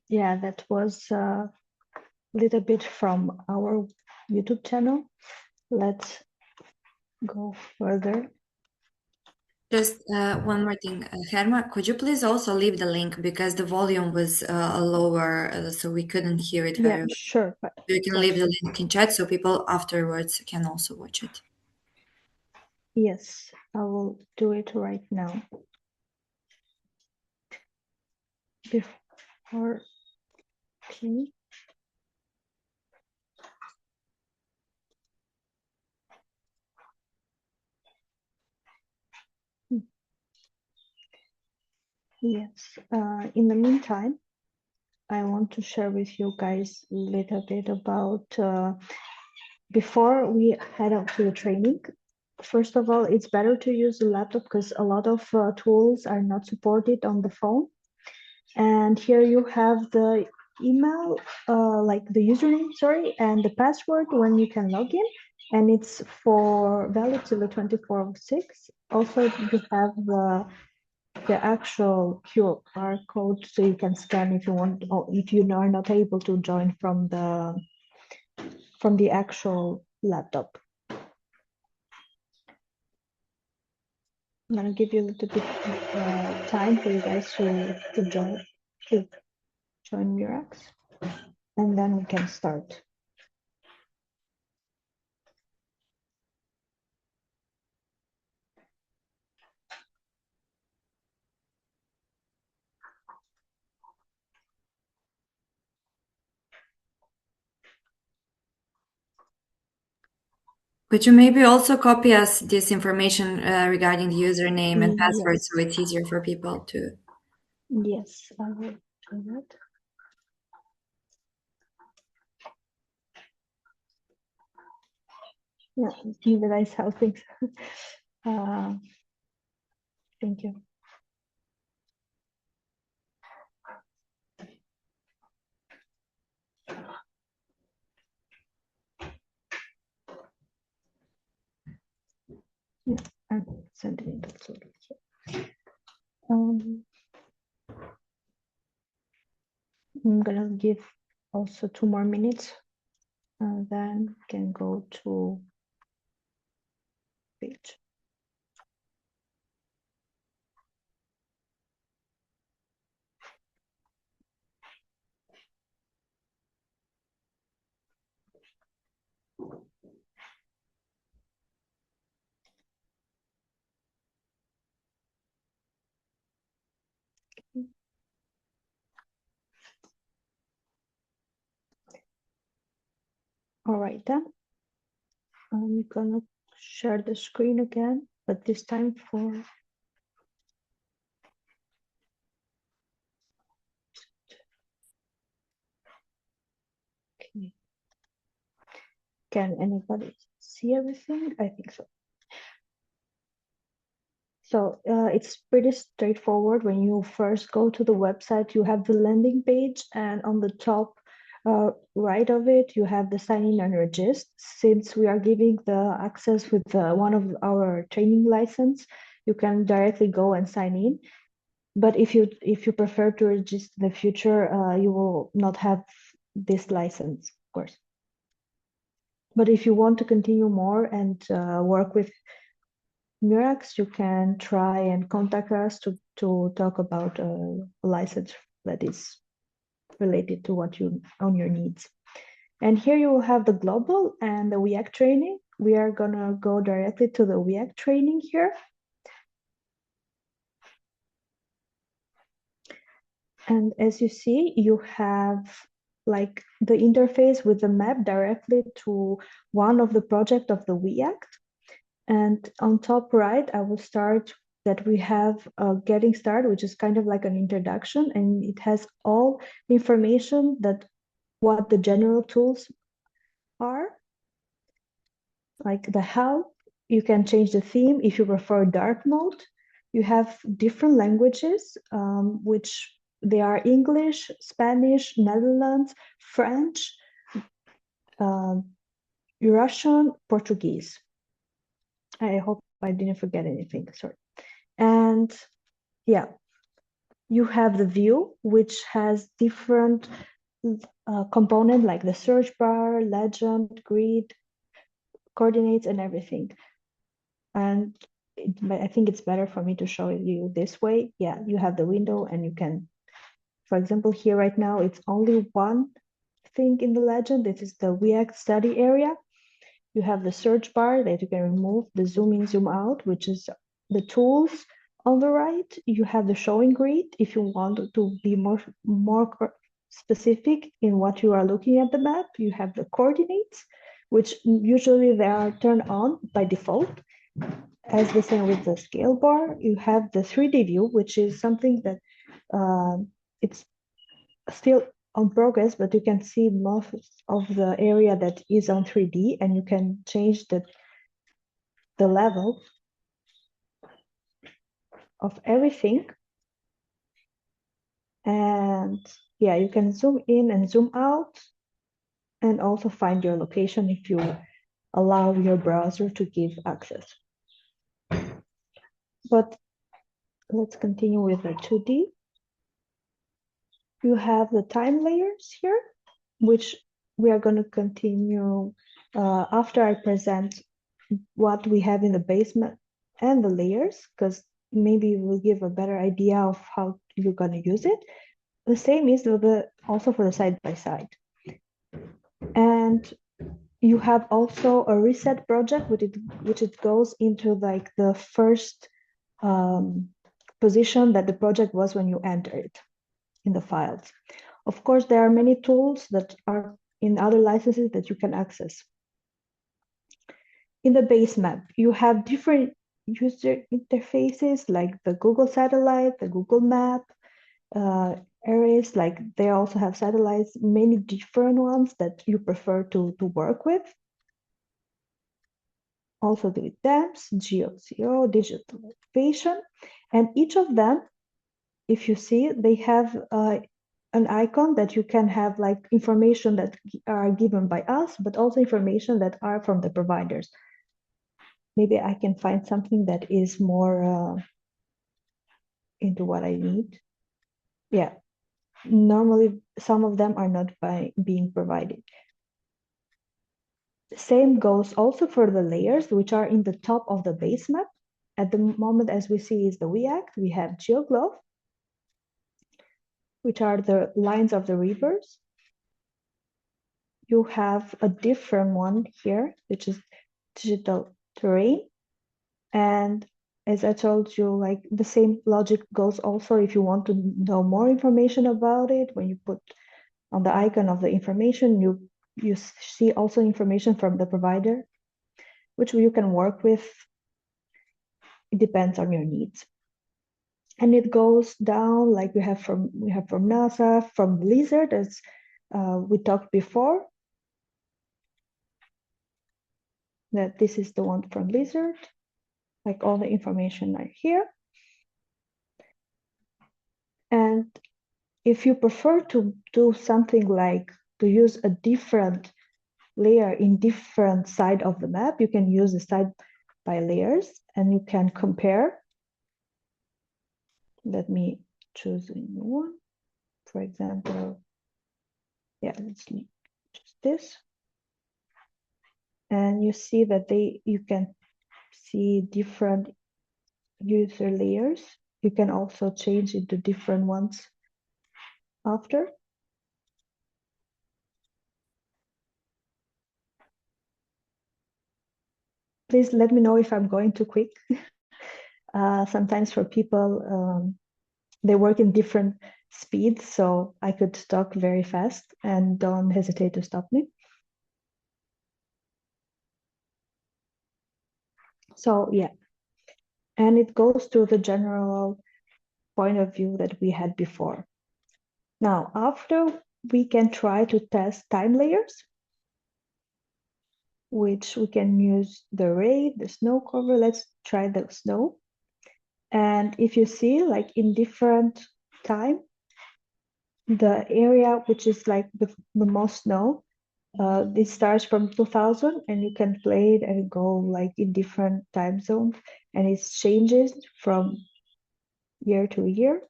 yeah, that was a little bit from our YouTube channel. Let's go further. Just one more thing, Herma, could you please also leave the link because the volume was lower, so we couldn't hear it very Yeah, well. sure. But You can leave the link in chat so people afterwards can also watch it. yes, I will do it right now. Before, okay. Yes. In the meantime, I want to share with you guys a little bit about before we head out to the training. First of all, it's better to use the laptop because a lot of tools are not supported on the phone. And here you have the email, like the username, sorry, and the password when you can log in. And it's for valid till the 24th of 6. Also, you have the actual QR code so you can scan if you want, or if you are not able to join from the actual laptop. I'm gonna give you a little bit of time for you guys to join Mirax, and then we can start. Could you maybe also copy us this information regarding the username and password Yes. so it's easier for people to? Yes, I will do that. Yeah, you guys have things. Thank you. Yeah, I'm sending it also here. I'm gonna give also 2 more minutes, and then can go to page. All right, then I'm gonna share the screen again, but this time for okay. Can anybody see everything? I think so. So it's pretty straightforward. When you first go to the website, you have the landing page, and on the top right of it, you have the sign in and register. Since we are giving the access with one of our training license, you can directly go and sign in. But if you prefer to register in the future, you will not have this license, of course. But if you want to continue more and work with Mirax, you can try and contact us to talk about a license that is related to what you on your needs. And here you will have the global and the WEAC training. We are gonna go directly to the WEAC training here. And as you see, you have like the interface with the map directly to one of the project of the WEAC. And on top right, I will start that we have a getting started, which is kind of like an introduction, and it has all the information that what the general tools are, like the help. You can change the theme if you prefer dark mode. You have different languages, which they are English, Spanish, Netherlands, French, Russian, Portuguese. I hope I didn't forget anything, sorry. And yeah, you have the view, which has different components like the search bar, legend, grid, coordinates, and everything. And I think it's better for me to show you this way. Yeah, you have the window and you can, for example, here right now, it's only one thing in the legend. This is the React study area. You have the search bar that you can remove, the zoom in, zoom out, which is the tools on the right. You have the showing grid if you want to be more specific in what you are looking at the map. You have the coordinates, which usually they are turned on by default. As the same with the scale bar, you have the 3D view, which is something that it's still on progress, but you can see most of the area that is on 3D, and you can change the level of everything. And yeah, you can zoom in and zoom out, and also find your location if you allow your browser to give access. But let's continue with the 2D. You have the time layers here, which we are going to continue after I present what we have in the basement and the layers, because maybe it will give a better idea of how you're going to use it. The same is also for the side-by-side. And you have also a reset project, which it goes into like the first position that the project was when you enter it in the files. Of course, there are many tools that are in other licenses that you can access. In the base map, you have different user interfaces like the Google Satellite, the Google Map, arrays, like they also have satellites, many different ones that you prefer to work with. Also the DAMS, GeoCO, digital elevation, and each of them, if you see, they have an icon that you can have like information that are given by us, but also information that are from the providers. Maybe I can find something that is more into what I need. Yeah, normally some of them are not being provided. The same goes also for the layers, which are in the top of the base map. At the moment, as we see, is the React. We have GeoGlobe, which are the lines of the rivers. You have a different one here, which is digital terrain. And as I told you, like the same logic goes also if you want to know more information about it. When you put on the icon of the information, you see also information from the provider, which you can work with. It depends on your needs. And it goes down like we have from NASA, from Blizzard, as we talked before. That this is the one from Blizzard. Like all the information are here. And if you prefer to do something like to use a different layer in different side of the map, you can use the side by layers and you can compare. Let me choose a new one. For example, yeah, let's choose this. And you see that you can see different user layers. You can also change into different ones after. Please let me know if I'm going too quick. Sometimes for people, they work in different speeds, so I could talk very fast, and don't hesitate to stop me. So yeah, And it goes to the general point of view that we had before. Now, after we can try to test time layers, which we can use the array, the snow cover. Let's try the snow. And if you see, like in different time, the area which is like the most snow, this starts from 2000 and you can play it and go like in different time zones, and it changes from year to year.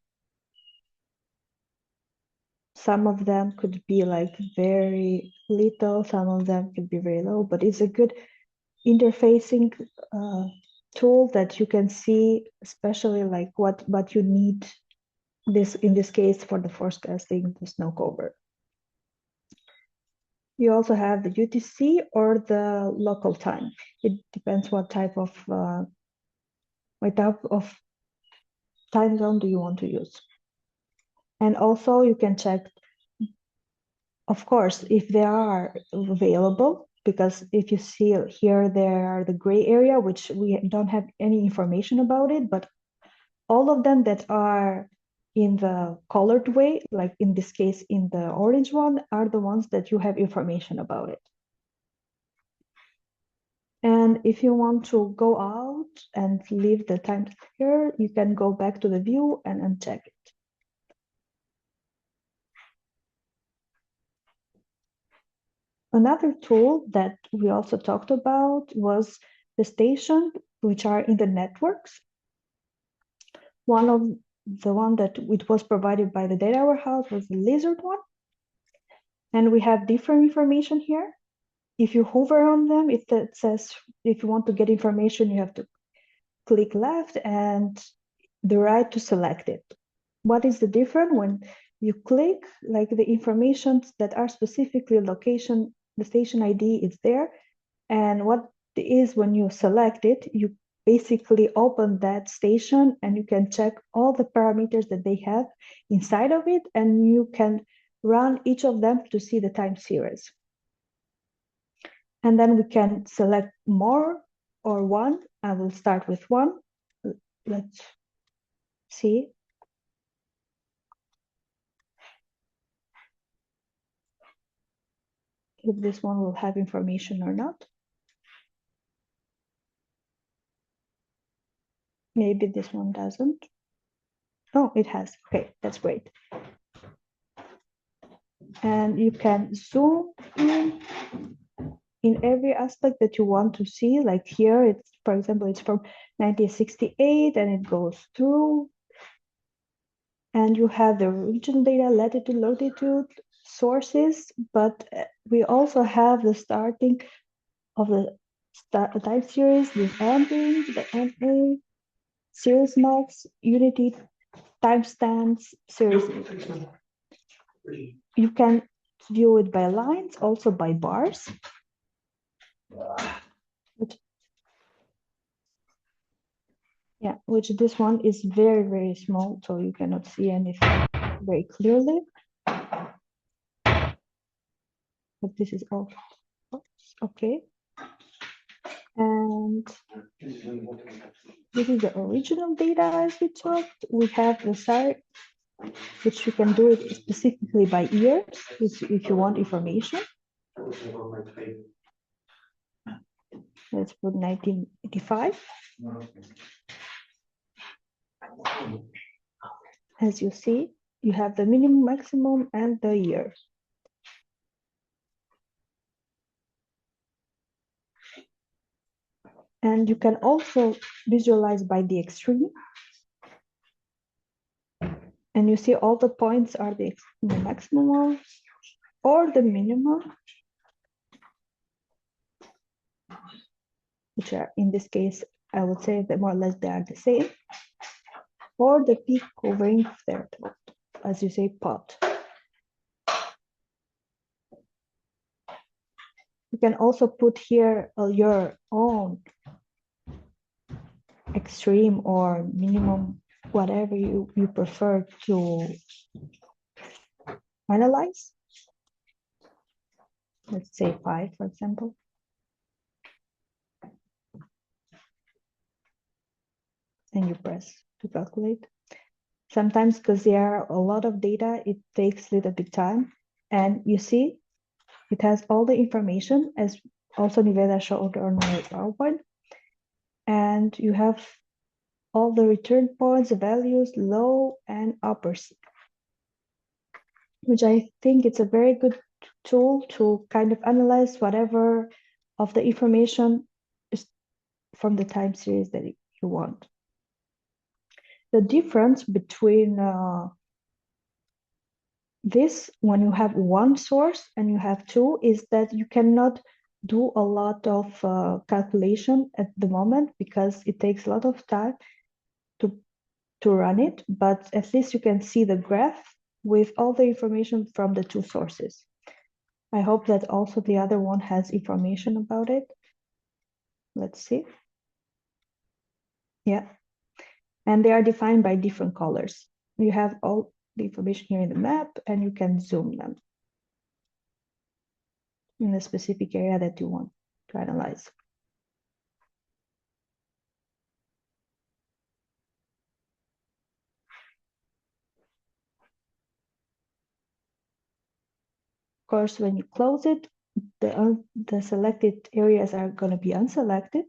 Some of them could be like very little, some of them could be very low, but it's a good interfacing tool that you can see, especially like what you need this in this case for the forecasting the snow cover. You also have the UTC or the local time. It depends what type of time zone do you want to use. And also you can check, of course, if they are available, because if you see here, there are the gray area, which we don't have any information about it, but all of them that are in the colored way, like in this case, in the orange one, are the ones that you have information about it. And if you want to go out and leave the time here, you can go back to the view and uncheck it. Another tool that we also talked about was the station, which are in the networks. One of the one that it was provided by the data warehouse was the lizard one. And we have different information here. If you hover on them, it says if you want to get information, you have to click left and the right to select it. What is the difference when you click, like the information that are specifically location, the station ID is there. And what is when you select it, you basically open that station and you can check all the parameters that they have inside of it, and you can run each of them to see the time series. And then we can select more or one. I will start with one. Let's see. If this one will have information or not. Maybe this one doesn't. Oh, it has. Okay, that's great. And you can zoom in every aspect that you want to see. Like here, it's, for example, it's from 1968 and it goes through. And you have the region data, latitude, longitude, sources, but we also have the starting of the time series, the ending, the ending, series marks, unity, timestamps, series. You can view it by lines, also by bars. Which this one is very, very small, so you cannot see anything very clearly. But this is all okay. And this is the original data as we talked. We have the site, which you can do it specifically by years if you want information. Let's put 1985. As you see, you have the minimum, maximum, and the year. And you can also visualize by the extreme. And you see all the points are the maximum or the minimum, which are in this case, I would say that more or less they are the same, or the peak covering their top, as you say, pot. You can also put here your own extreme or minimum, whatever you prefer to analyze. Let's say 5, for example. and you press to calculate. Sometimes because there are a lot of data, it takes a little bit time. And you see, it has all the information, as also Niveda showed on our PowerPoint. And you have all the return points, the values, low and upper, which I think it's a very good tool to kind of analyze whatever of the information is from the time series that you want. The difference between this, when you have one source and you have two, is that you cannot do a lot of calculation at the moment because it takes a lot of time to run it, but at least you can see the graph with all the information from the two sources. I hope that also the other one has information about it. Let's see. Yeah. And they are defined by different colors. You have all the information here in the map and you can zoom them in a specific area that you want to analyze. Of course, when you close it, the selected areas are going to be unselected.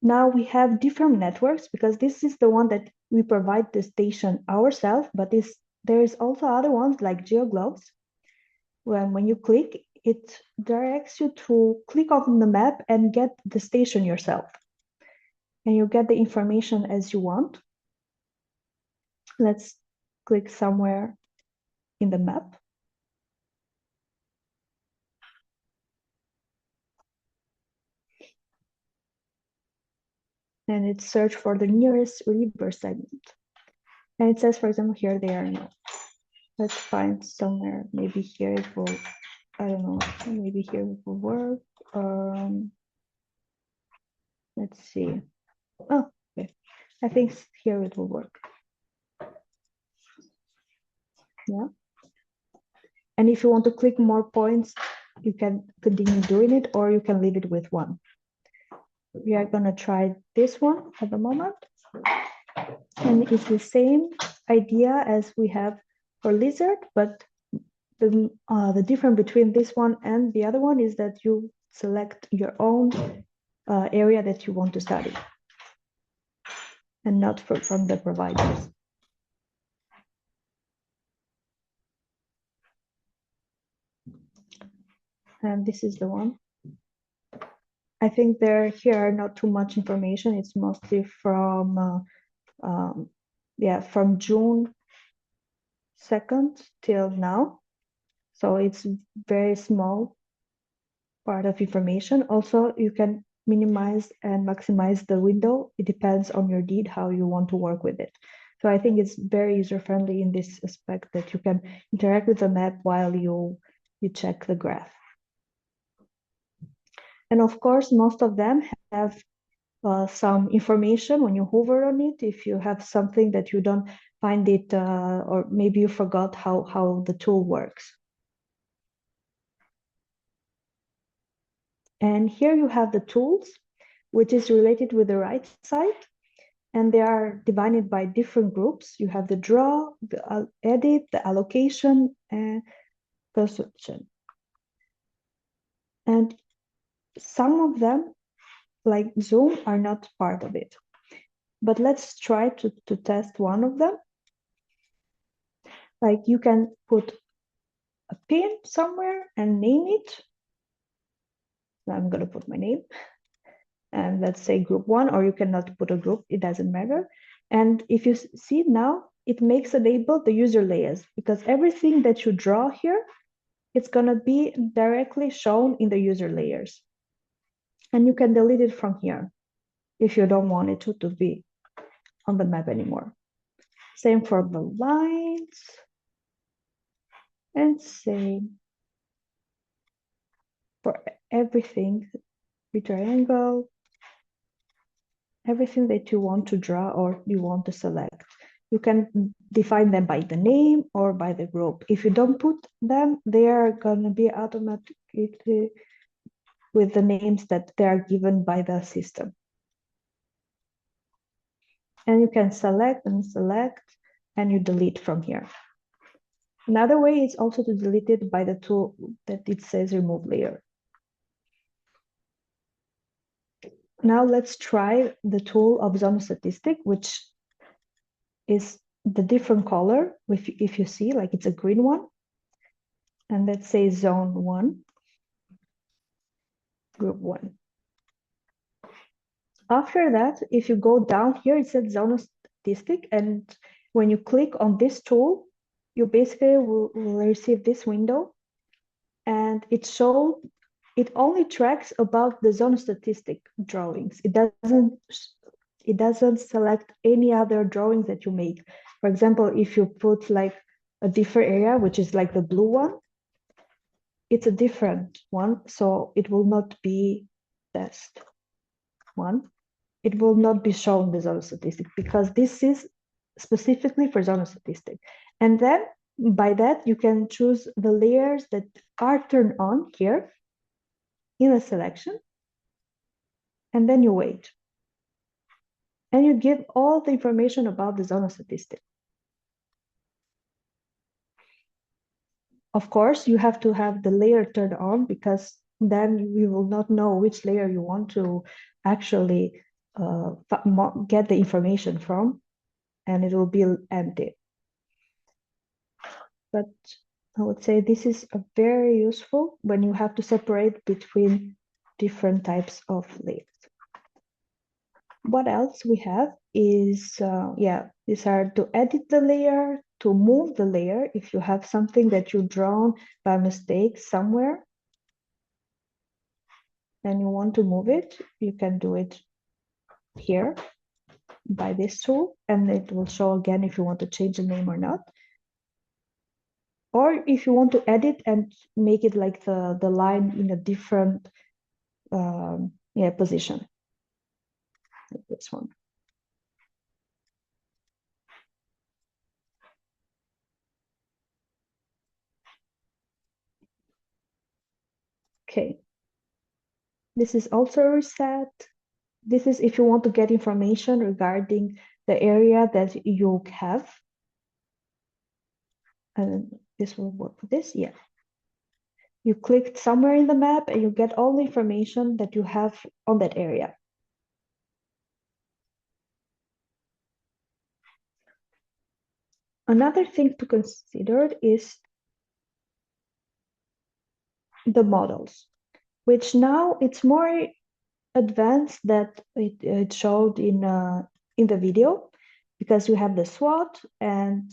Now we have different networks because this is the one that we provide the station ourselves, but there is also other ones like GeoGlobes. When you click, it directs you to click on the map and get the station yourself. And you get the information as you want. Let's click somewhere in the map. And it search for the nearest river segment. And it says, for example, here they are now. Let's find somewhere, maybe here it will, I don't know, maybe here it will work. Let's see. Oh, okay. I think here it will work. Yeah. And if you want to click more points, you can continue doing it, or you can leave it with one. We are going to try this one at the moment. And it's the same idea as we have for lizard, but the difference between this one and the other one is that you select your own area that you want to study and not from the providers. And this is the one. I think here are not too much information. It's mostly from from June 2nd till now. So it's very small part of information. Also, you can minimize and maximize the window. It depends on your need, how you want to work with it. So I think it's very user-friendly in this aspect that you can interact with the map while you check the graph. And of course, most of them have some information when you hover on it. If you have something that you don't find it, or maybe you forgot how the tool works. And here you have the tools, which is related with the right side. And they are divided by different groups. You have the draw, the edit, the allocation, and perception. And some of them, like zoom, are not part of it. But let's try to test one of them. Like you can put a pin somewhere and name it. I'm going to put my name. And let's say group 1, or you cannot put a group, it doesn't matter. And if you see now, it makes enable the user layers, because everything that you draw here, it's going to be directly shown in the user layers. And you can delete it from here if you don't want it to be on the map anymore. Same for the lines. And same for everything, the triangle, everything that you want to draw or you want to select. You can define them by the name or by the group. If you don't put them, they are going to be automatically with the names that they are given by the system. And you can select and select, and you delete from here. Another way is also to delete it by the tool that it says remove layer. Now let's try the tool of zone statistic, which is the different color. If you see, like it's a green one. And let's say zone 1, group 1. After that, if you go down here, it says zone statistic. And when you click on this tool, you basically will receive this window. And it only tracks about the zone statistic drawings. It doesn't select any other drawings that you make. For example, if you put like a different area, which is like the blue one, it's a different one, so it will not be test one. It will not be shown the zone statistic because this is specifically for zone statistic. And then by that, you can choose the layers that are turned on here in a selection, and then you wait. And you give all the information about the zone statistic. Of course, you have to have the layer turned on because then we will not know which layer you want to actually get the information from, and it will be empty. But I would say this is a very useful when you have to separate between different types of layers. What else we have is, these are to edit the layer, to move the layer. If you have something that you drawn by mistake somewhere and you want to move it, you can do it here by this tool, and it will show again if you want to change the name or not. Or if you want to edit and make it like the line in a different position, like this one. Okay, this is also a reset. This is if you want to get information regarding the area that you have. And this will work for this, yeah. You clicked somewhere in the map and you get all the information that you have on that area. Another thing to consider is the models, which now it's more advanced that it showed in the video, because you have the SWOT and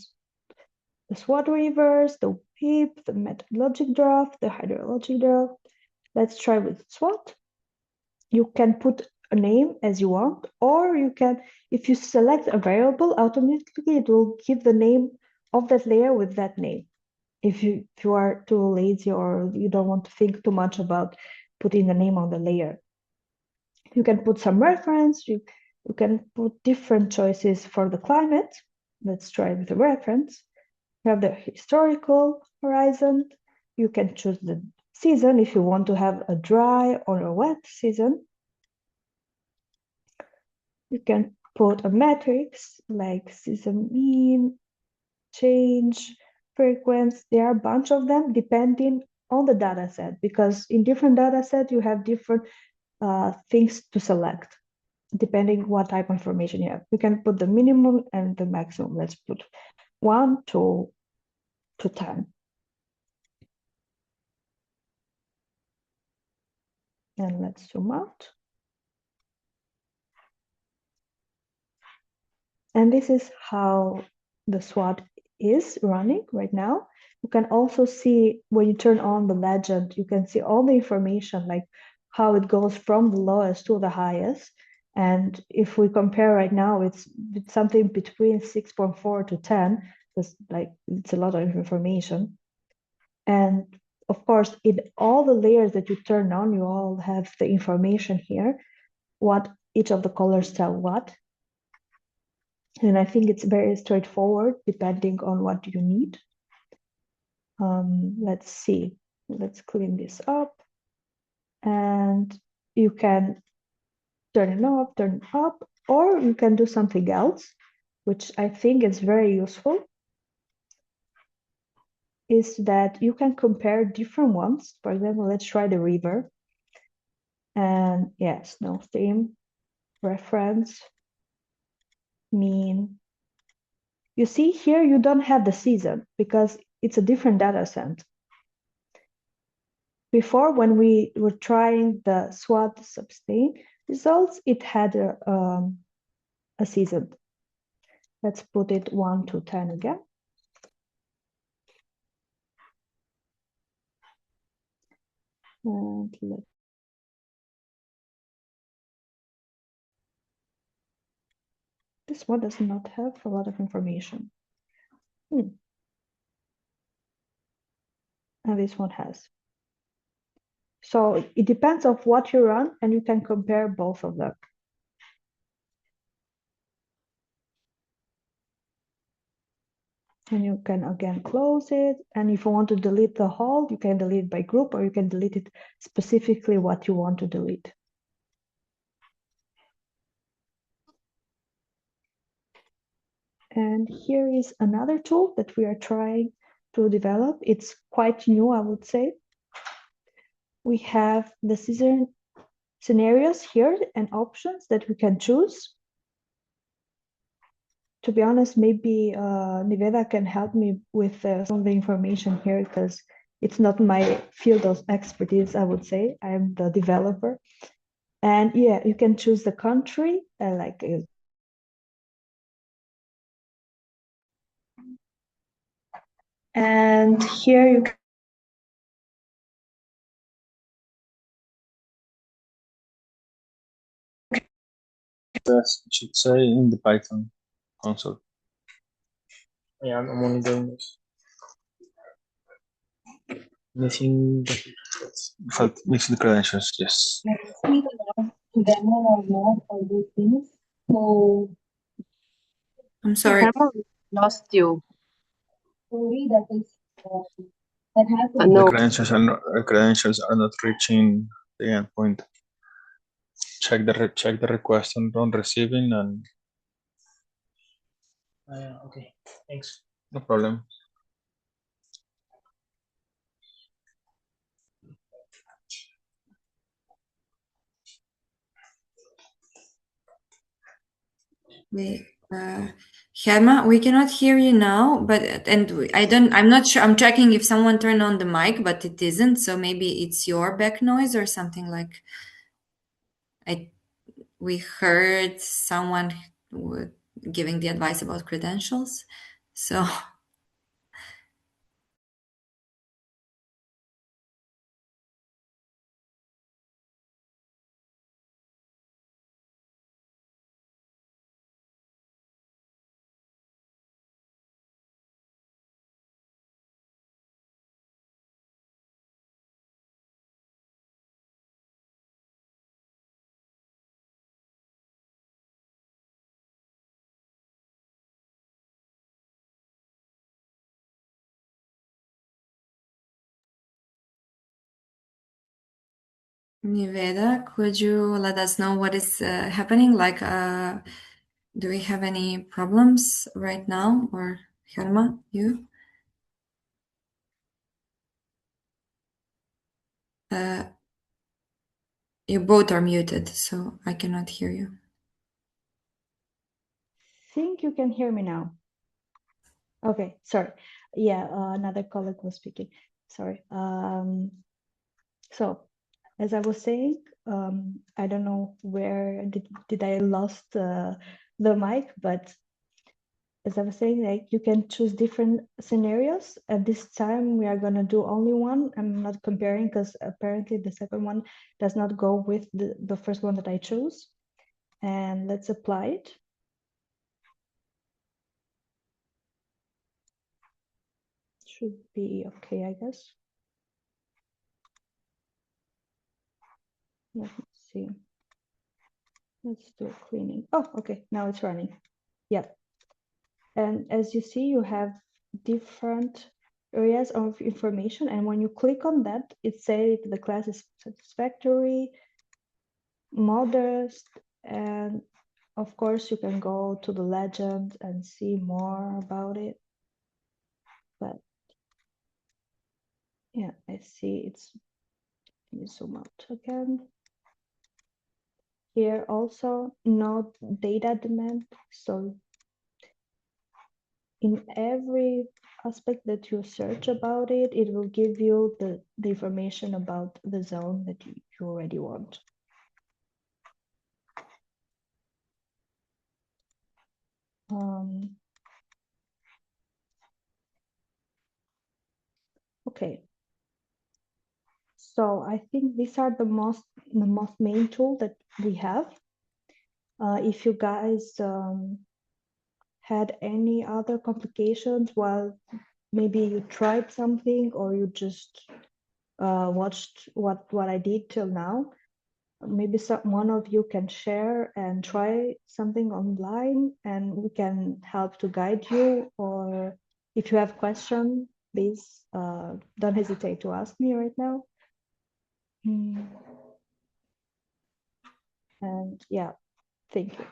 the SWOT reverse, the WIP, the methodologic draft, the hydrologic draft. Let's try with SWOT. You can put a name as you want, or you can, if you select a variable, automatically it will give the name of that layer with that name. If you are too lazy or you don't want to think too much about putting the name on the layer. You can put some reference, you can put different choices for the climate. Let's try with the reference. You have the historical horizon. You can choose the season if you want to have a dry or a wet season. You can put a matrix like season mean, change, frequency. There are a bunch of them depending on the data set, because in different data sets you have different things to select depending what type of information you have. You can put the minimum and the maximum. Let's put 1 to 10. And let's zoom out. And this is how the SWOT is running right now. You can also see when you turn on the legend, you can see all the information, like how it goes from the lowest to the highest. And if we compare right now, it's something between 6.4 to 10. It's a lot of information. And of course, in all the layers that you turn on, you all have the information here, what each of the colors tell what. And I think it's very straightforward depending on what you need. Let's see. Let's clean this up. And you can turn it off, turn it up. Or you can do something else, which I think is very useful, is that you can compare different ones. For example, let's try the river. And yes, no theme, reference, mean. You see here, you don't have the season because it's a different data set. Before, when we were trying the SWOT sustain results, it had a season. Let's put it 1 to 10 again. And this one does not have a lot of information. And this one has. So it depends on what you run, and you can compare both of them. And you can again close it. And if you want to delete the whole, you can delete by group, or you can delete it specifically what you want to delete. And here is another tool that we are trying to develop. It's quite new, I would say. We have the season scenarios here and options that we can choose. To be honest, maybe Niveda can help me with some of the information here, because it's not my field of expertise, I would say. I'm the developer. And yeah, you can choose the country, and here you can Yes, it should say in the Python console. Yeah, I'm only doing this. Missing the credentials, yes. Demo or not for these things. So I'm sorry. Lost you. Story that is that has The No. credentials are not reaching the endpoint. Check the request on receiving and. Okay, thanks. No problem. Herma, we cannot hear you now, but I'm not sure. I'm checking if someone turned on the mic, but it isn't. So maybe it's your back noise or something like. We heard someone giving the advice about credentials, so. Niveda, could you let us know what is happening? Like, do we have any problems right now? Or Herma, you? You both are muted, so I cannot hear you. think you can hear me now. Okay, sorry. Yeah, another colleague was speaking. Sorry. So, as I was saying, I don't know where did I lost the mic, but as I was saying, like you can choose different scenarios. At this time, we are gonna do only one. I'm not comparing because apparently the second one does not go with the first one that I chose. And let's apply it. Should be okay, I guess. Let me see. Let's do cleaning. Oh, okay, now it's running. Yeah. And as you see, you have different areas of information. And when you click on that, it says the class is satisfactory, modest, and of course, you can go to the legend and see more about it. But yeah, I see it's, let me zoom out again. Here also, no data demand. So in every aspect that you search about it, it will give you the information about the zone that you already want. Okay. So I think these are the most main tool that we have. If you guys had any other complications while maybe you tried something or you just watched what I did till now, maybe one of you can share and try something online and we can help to guide you, or if you have questions, please don't hesitate to ask me right now. And yeah, thank you.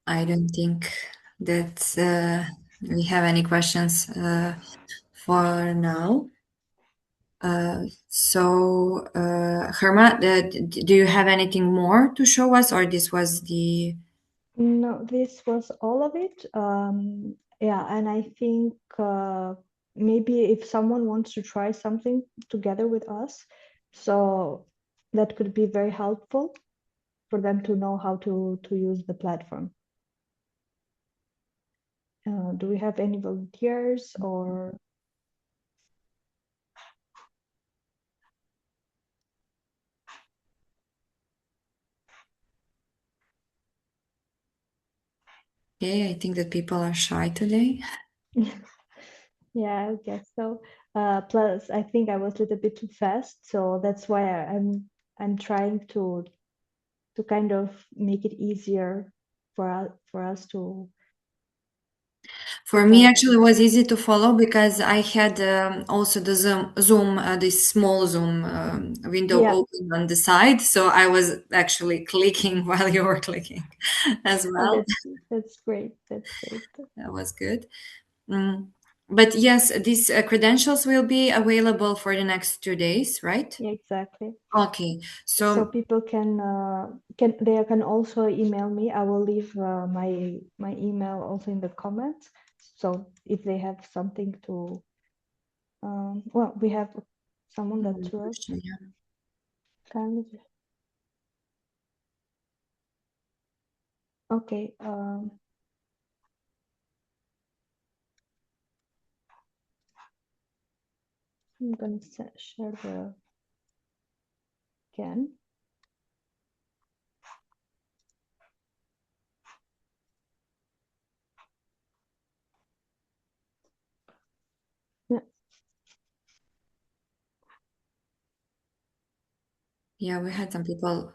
I don't think that we have any questions for now. Herma, do you have anything more to show us, or this was the? No, this was all of it. Yeah, and I think maybe if someone wants to try something together with us, so that could be very helpful for them to know how to use the platform. Do we have any volunteers or? Okay, I think that people are shy today. Yeah, I guess so. Plus, I think I was a little bit too fast, so that's why I'm trying to kind of make it easier for us to. For me, actually, it was easy to follow because I had also the Zoom, this small Zoom window open on the side, so I was actually clicking while you were clicking as well. That's great. That's great. That was good. But yes, these credentials will be available for the next 2 days, right? Yeah, exactly. Okay, so people can also email me. I will leave my email also in the comments. So if they have something to, well, we have someone that wrote. Okay. I'm gonna share the again. Yeah, we had some people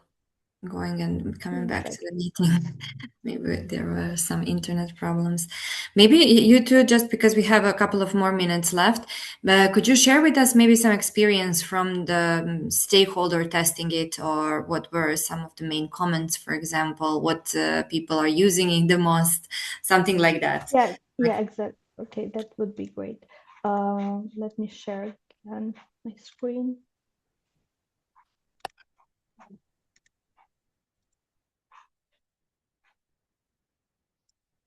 going and coming back to the meeting. Maybe there were some internet problems. Maybe you two, just because we have a couple of more minutes left, could you share with us maybe some experience from the stakeholder testing it, or what were some of the main comments, for example, what people are using it the most, something like that? Yeah, exactly. Okay, that would be great. Let me share again my screen.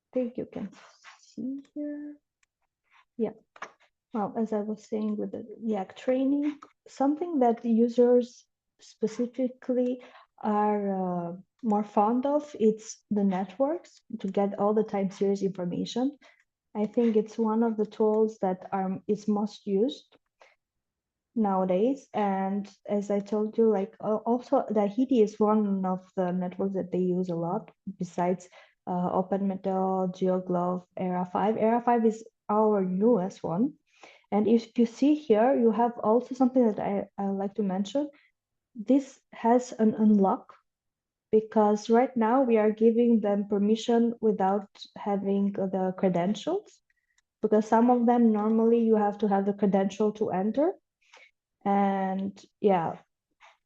I think you can see here. Yeah. Well, as I was saying with the YAC training, something that the users specifically are more fond of, it's the networks to get all the time series information. I think it's one of the tools that is most used nowadays. And as I told you, like also Dahiti is one of the networks that they use a lot besides OpenMetal, GeoGlove, Era5. Era5 is our newest one. And if you see here, you have also something that I like to mention. This has an unlock because right now we are giving them permission without having the credentials, because some of them normally you have to have the credential to enter. And yeah,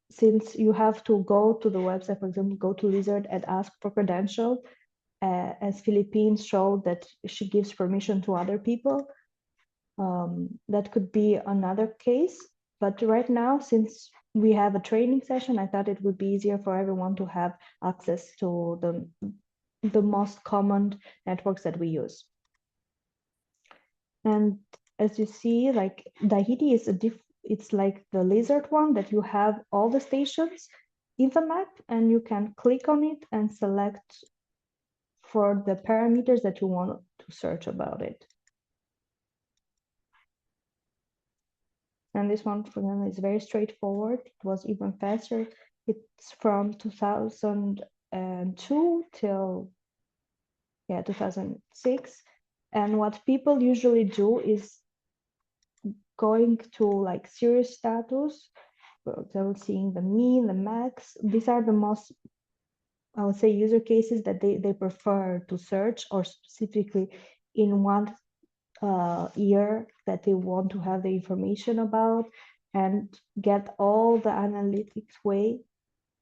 since you have to go to the website, for example, go to Lizard and ask for credential, as Philippines showed that she gives permission to other people, that could be another case. But right now, since we have a training session, I thought it would be easier for everyone to have access to the most common networks that we use. And as you see, like Dahiti is it's like the Lizard one, that you have all the stations in the map and you can click on it and select for the parameters that you want to search about it. And this one for them is very straightforward. It was even faster. It's from 2002 till 2006. And what people usually do is going to like series status, for example, seeing the mean, the max. These are the most, I would say, user cases that they prefer to search, or specifically in one year that they want to have the information about and get all the analytics way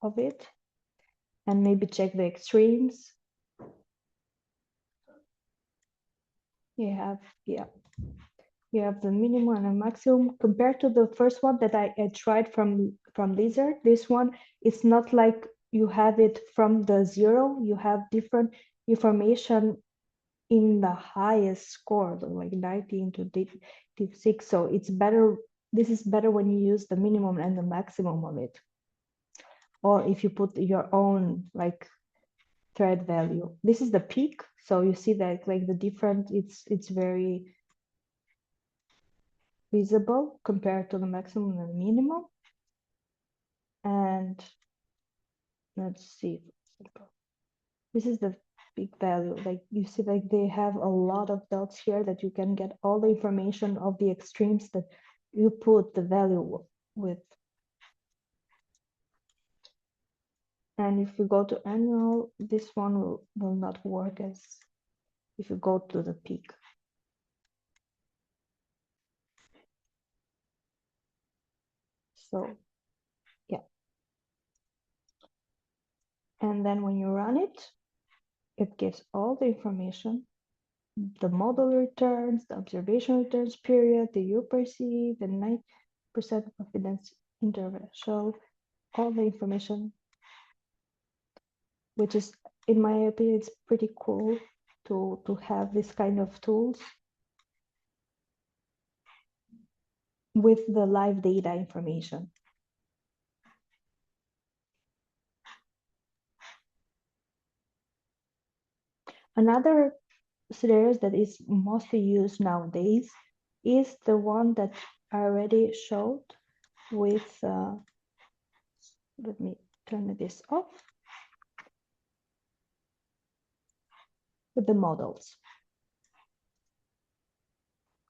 of it, and maybe check the extremes. You have, you have the minimum and the maximum. Compared to the first one that I tried from Lizard, this one, it's not like you have it from the zero. You have different information in the highest score, like 19 to 6. So it's better. This is better when you use the minimum and the maximum of it, or if you put your own like thread value. This is the peak. So you see that like the difference, it's very visible compared to the maximum and minimum. And let's see, this is the peak value. Like you see, like they have a lot of dots here that you can get all the information of the extremes that you put the value with. And if you go to annual, this one will not work as if you go to the peak. So yeah. And then when you run it, it gives all the information, the model returns, the observation returns period, the you perceive, the 9% confidence interval. So all the information, which is, in my opinion, it's pretty cool to have this kind of tools with the live data information. Another scenarios that is mostly used nowadays is the one that I already showed with, let me turn this off, with the models.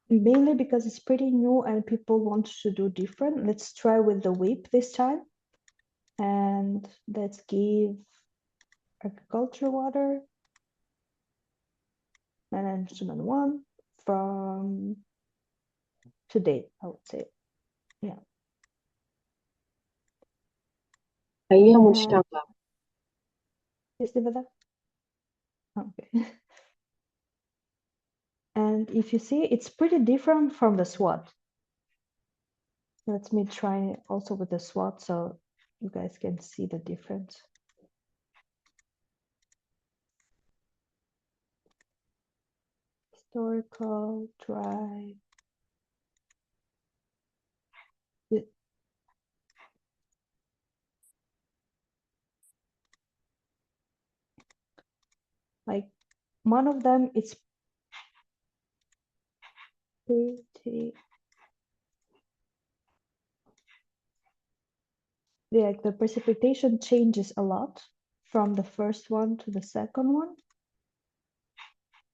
Mainly because it's pretty new and people want to do different. Let's try with the whip this time. And let's give agriculture water and instrument 1 from today, I would say. Yeah. Is it that? Okay. And if you see, it's pretty different from the SWOT. Let me try also with the SWOT so you guys can see the difference. Historical, dry. Like one of them is pretty, like the precipitation changes a lot from the first one to the second one.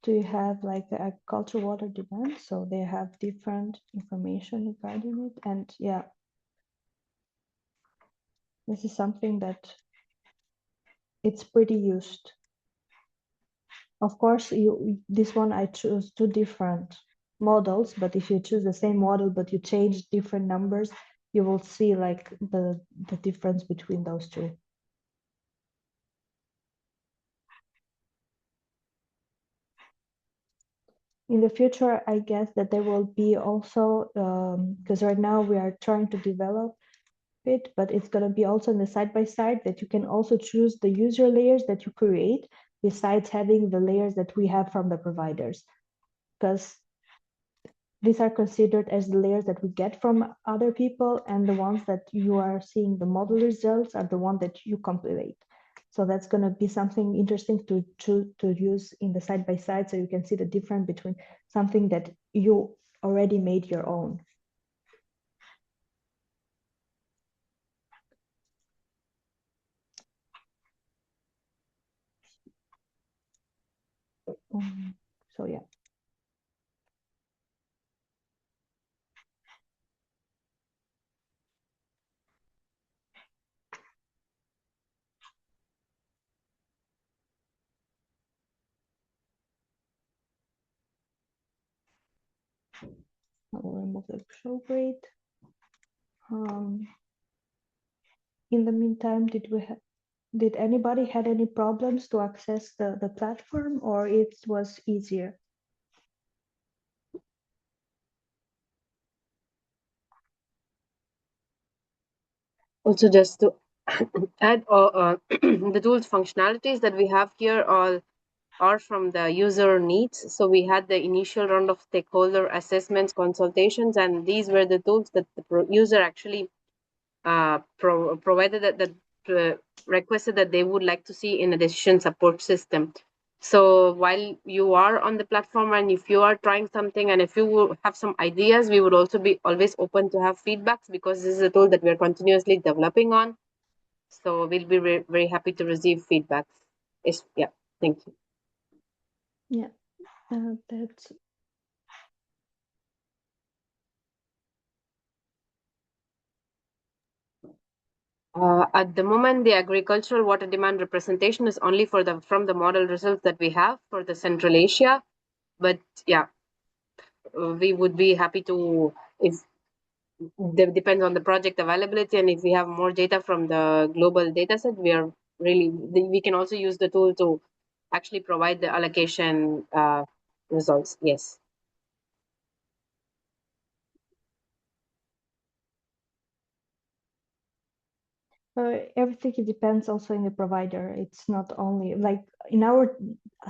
Do you have like the agricultural water demand? So they have different information regarding it. And yeah, this is something that it's pretty used. Of course, this one I choose two different models, but if you choose the same model but you change different numbers, you will see like the difference between those two. In the future, I guess that there will be also, because right now we are trying to develop it, but it's going to be also in the side-by-side that you can also choose the user layers that you create besides having the layers that we have from the providers. Because these are considered as the layers that we get from other people, and the ones that you are seeing the model results are the one that you compilate. So that's going to be something interesting to use in the side-by-side, so you can see the difference between something that you already made your own. So yeah. I will remove the show grid. In the meantime, did anybody had any problems to access the platform, or it was easier? Also, just to add, the tools functionalities that we have here all are from the user needs. So we had the initial round of stakeholder assessments, consultations, and these were the tools that the user actually provided that requested that they would like to see in a decision support system. So while you are on the platform and if you are trying something and if you have some ideas, we would also be always open to have feedbacks, because this is a tool that we are continuously developing on. So we'll be very happy to receive feedbacks. Yeah, thank you. Yeah, that's at the moment, the agricultural water demand representation is only from the model results that we have for the Central Asia. But yeah, we would be happy to, if depends on the project availability, and if we have more data from the global data set, we can also use the tool to actually provide the allocation results. Yes. everything. It depends also in the provider. It's not only like in our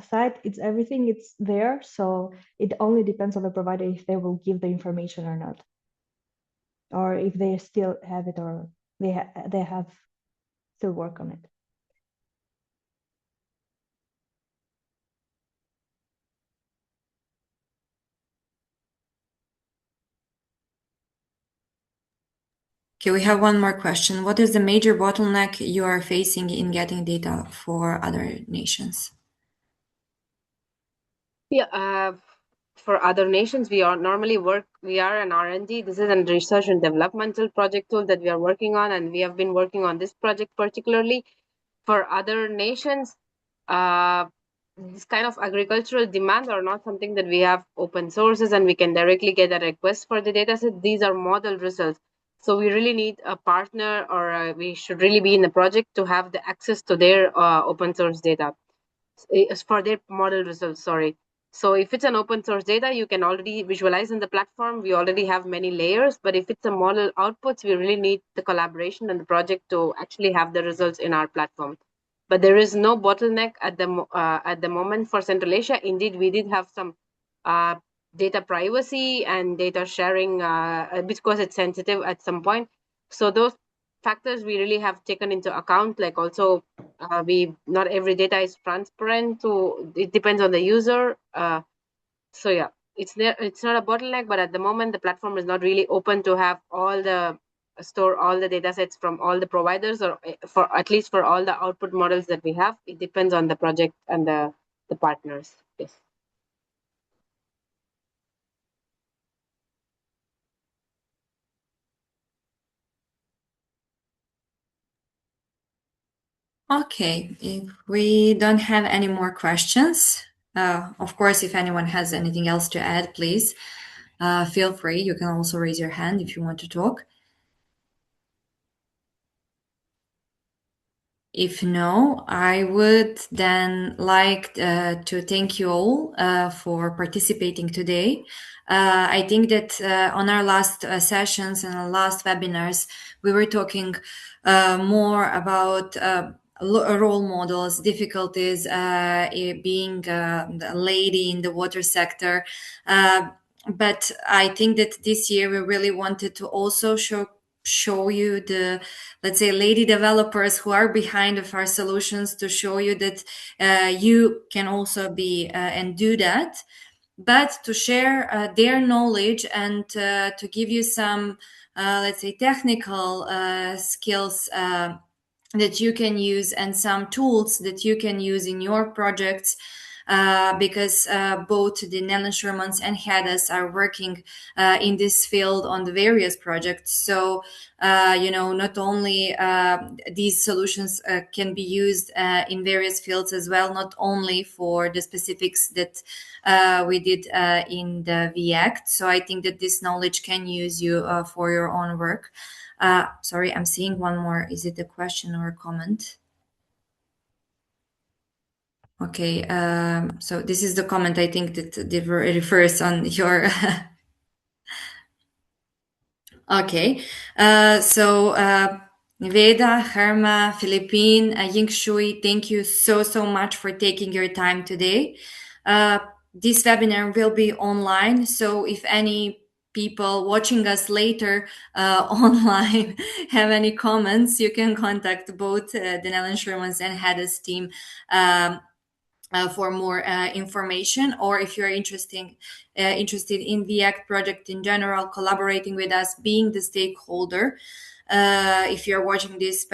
site, it's everything, it's there. So it only depends on the provider if they will give the information or not, or if they still have it, or they have still work on it. Okay, we have one more question. What is the major bottleneck you are facing in getting data for other nations? Yeah, for other nations, we are an R&D. This is a research and developmental project tool that we are working on, and we have been working on this project particularly. For other nations, this kind of agricultural demands are not something that we have open sources and we can directly get a request for the dataset. These are model results. So we really need a partner, or we should really be in the project to have the access to their open source data for their model results. Sorry. So if it's an open source data, you can already visualize in the platform. We already have many layers, but if it's a model outputs, we really need the collaboration and the project to actually have the results in our platform. But there is no bottleneck at the moment for Central Asia. Indeed, we did have some data privacy and data sharing because it's sensitive at some point. So those factors we really have taken into account. Like also, not every data is transparent. So it depends on the user. So yeah, it's not a bottleneck, but at the moment the platform is not really open to have store all the data sets from all the providers, or for at least for all the output models that we have. It depends on the project and the partners. Yes. Okay, if we don't have any more questions, of course, if anyone has anything else to add, please feel free. You can also raise your hand if you want to talk. If no, I would then like to thank you all for participating today. I think that on our last sessions and our last webinars, we were talking more about role models, difficulties, being a lady in the water sector. But I think that this year we really wanted to also show you the, let's say, lady developers who are behind of our solutions, to show you that you can also be and do that, but to share their knowledge and to give you some let's say technical skills that you can use, and some tools that you can use in your projects, because both the Nellen Shermans and Heddas are working in this field on the various projects. So, not only these solutions can be used in various fields as well, not only for the specifics that we did in the VACT. So I think that this knowledge can use you for your own work. Sorry, I'm seeing one more. Is it a question or a comment? Okay, so this is the comment I think that refers on your. Okay, so Veda, Herma, Philippine, Ying Shui, thank you so much for taking your time today. This webinar will be online, so if any people watching us later online have any comments, you can contact both the Nellen Shermans and Hedda's team for more information, or if you're interested in the ACT project in general, collaborating with us, being the stakeholder. If you're watching this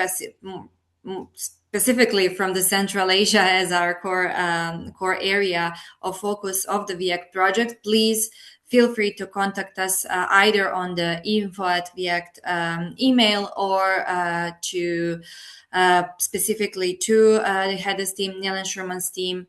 specifically from the Central Asia as our core area of focus of the VACT project, please feel free to contact us either on the info@VACT email, or to specifically to the Heddas team, Nellen Sherman's team,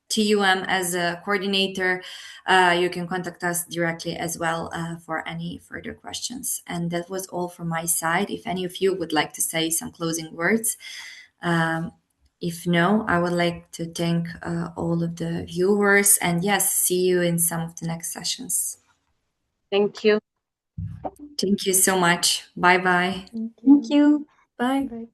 TUM as a coordinator. You can contact us directly as well for any further questions. And that was all from my side. If any of you would like to say some closing words. If no, I would like to thank all of the viewers, and yes, see you in some of the next sessions. Thank you. Thank you so much. Bye-bye. Thank you. Bye. Bye.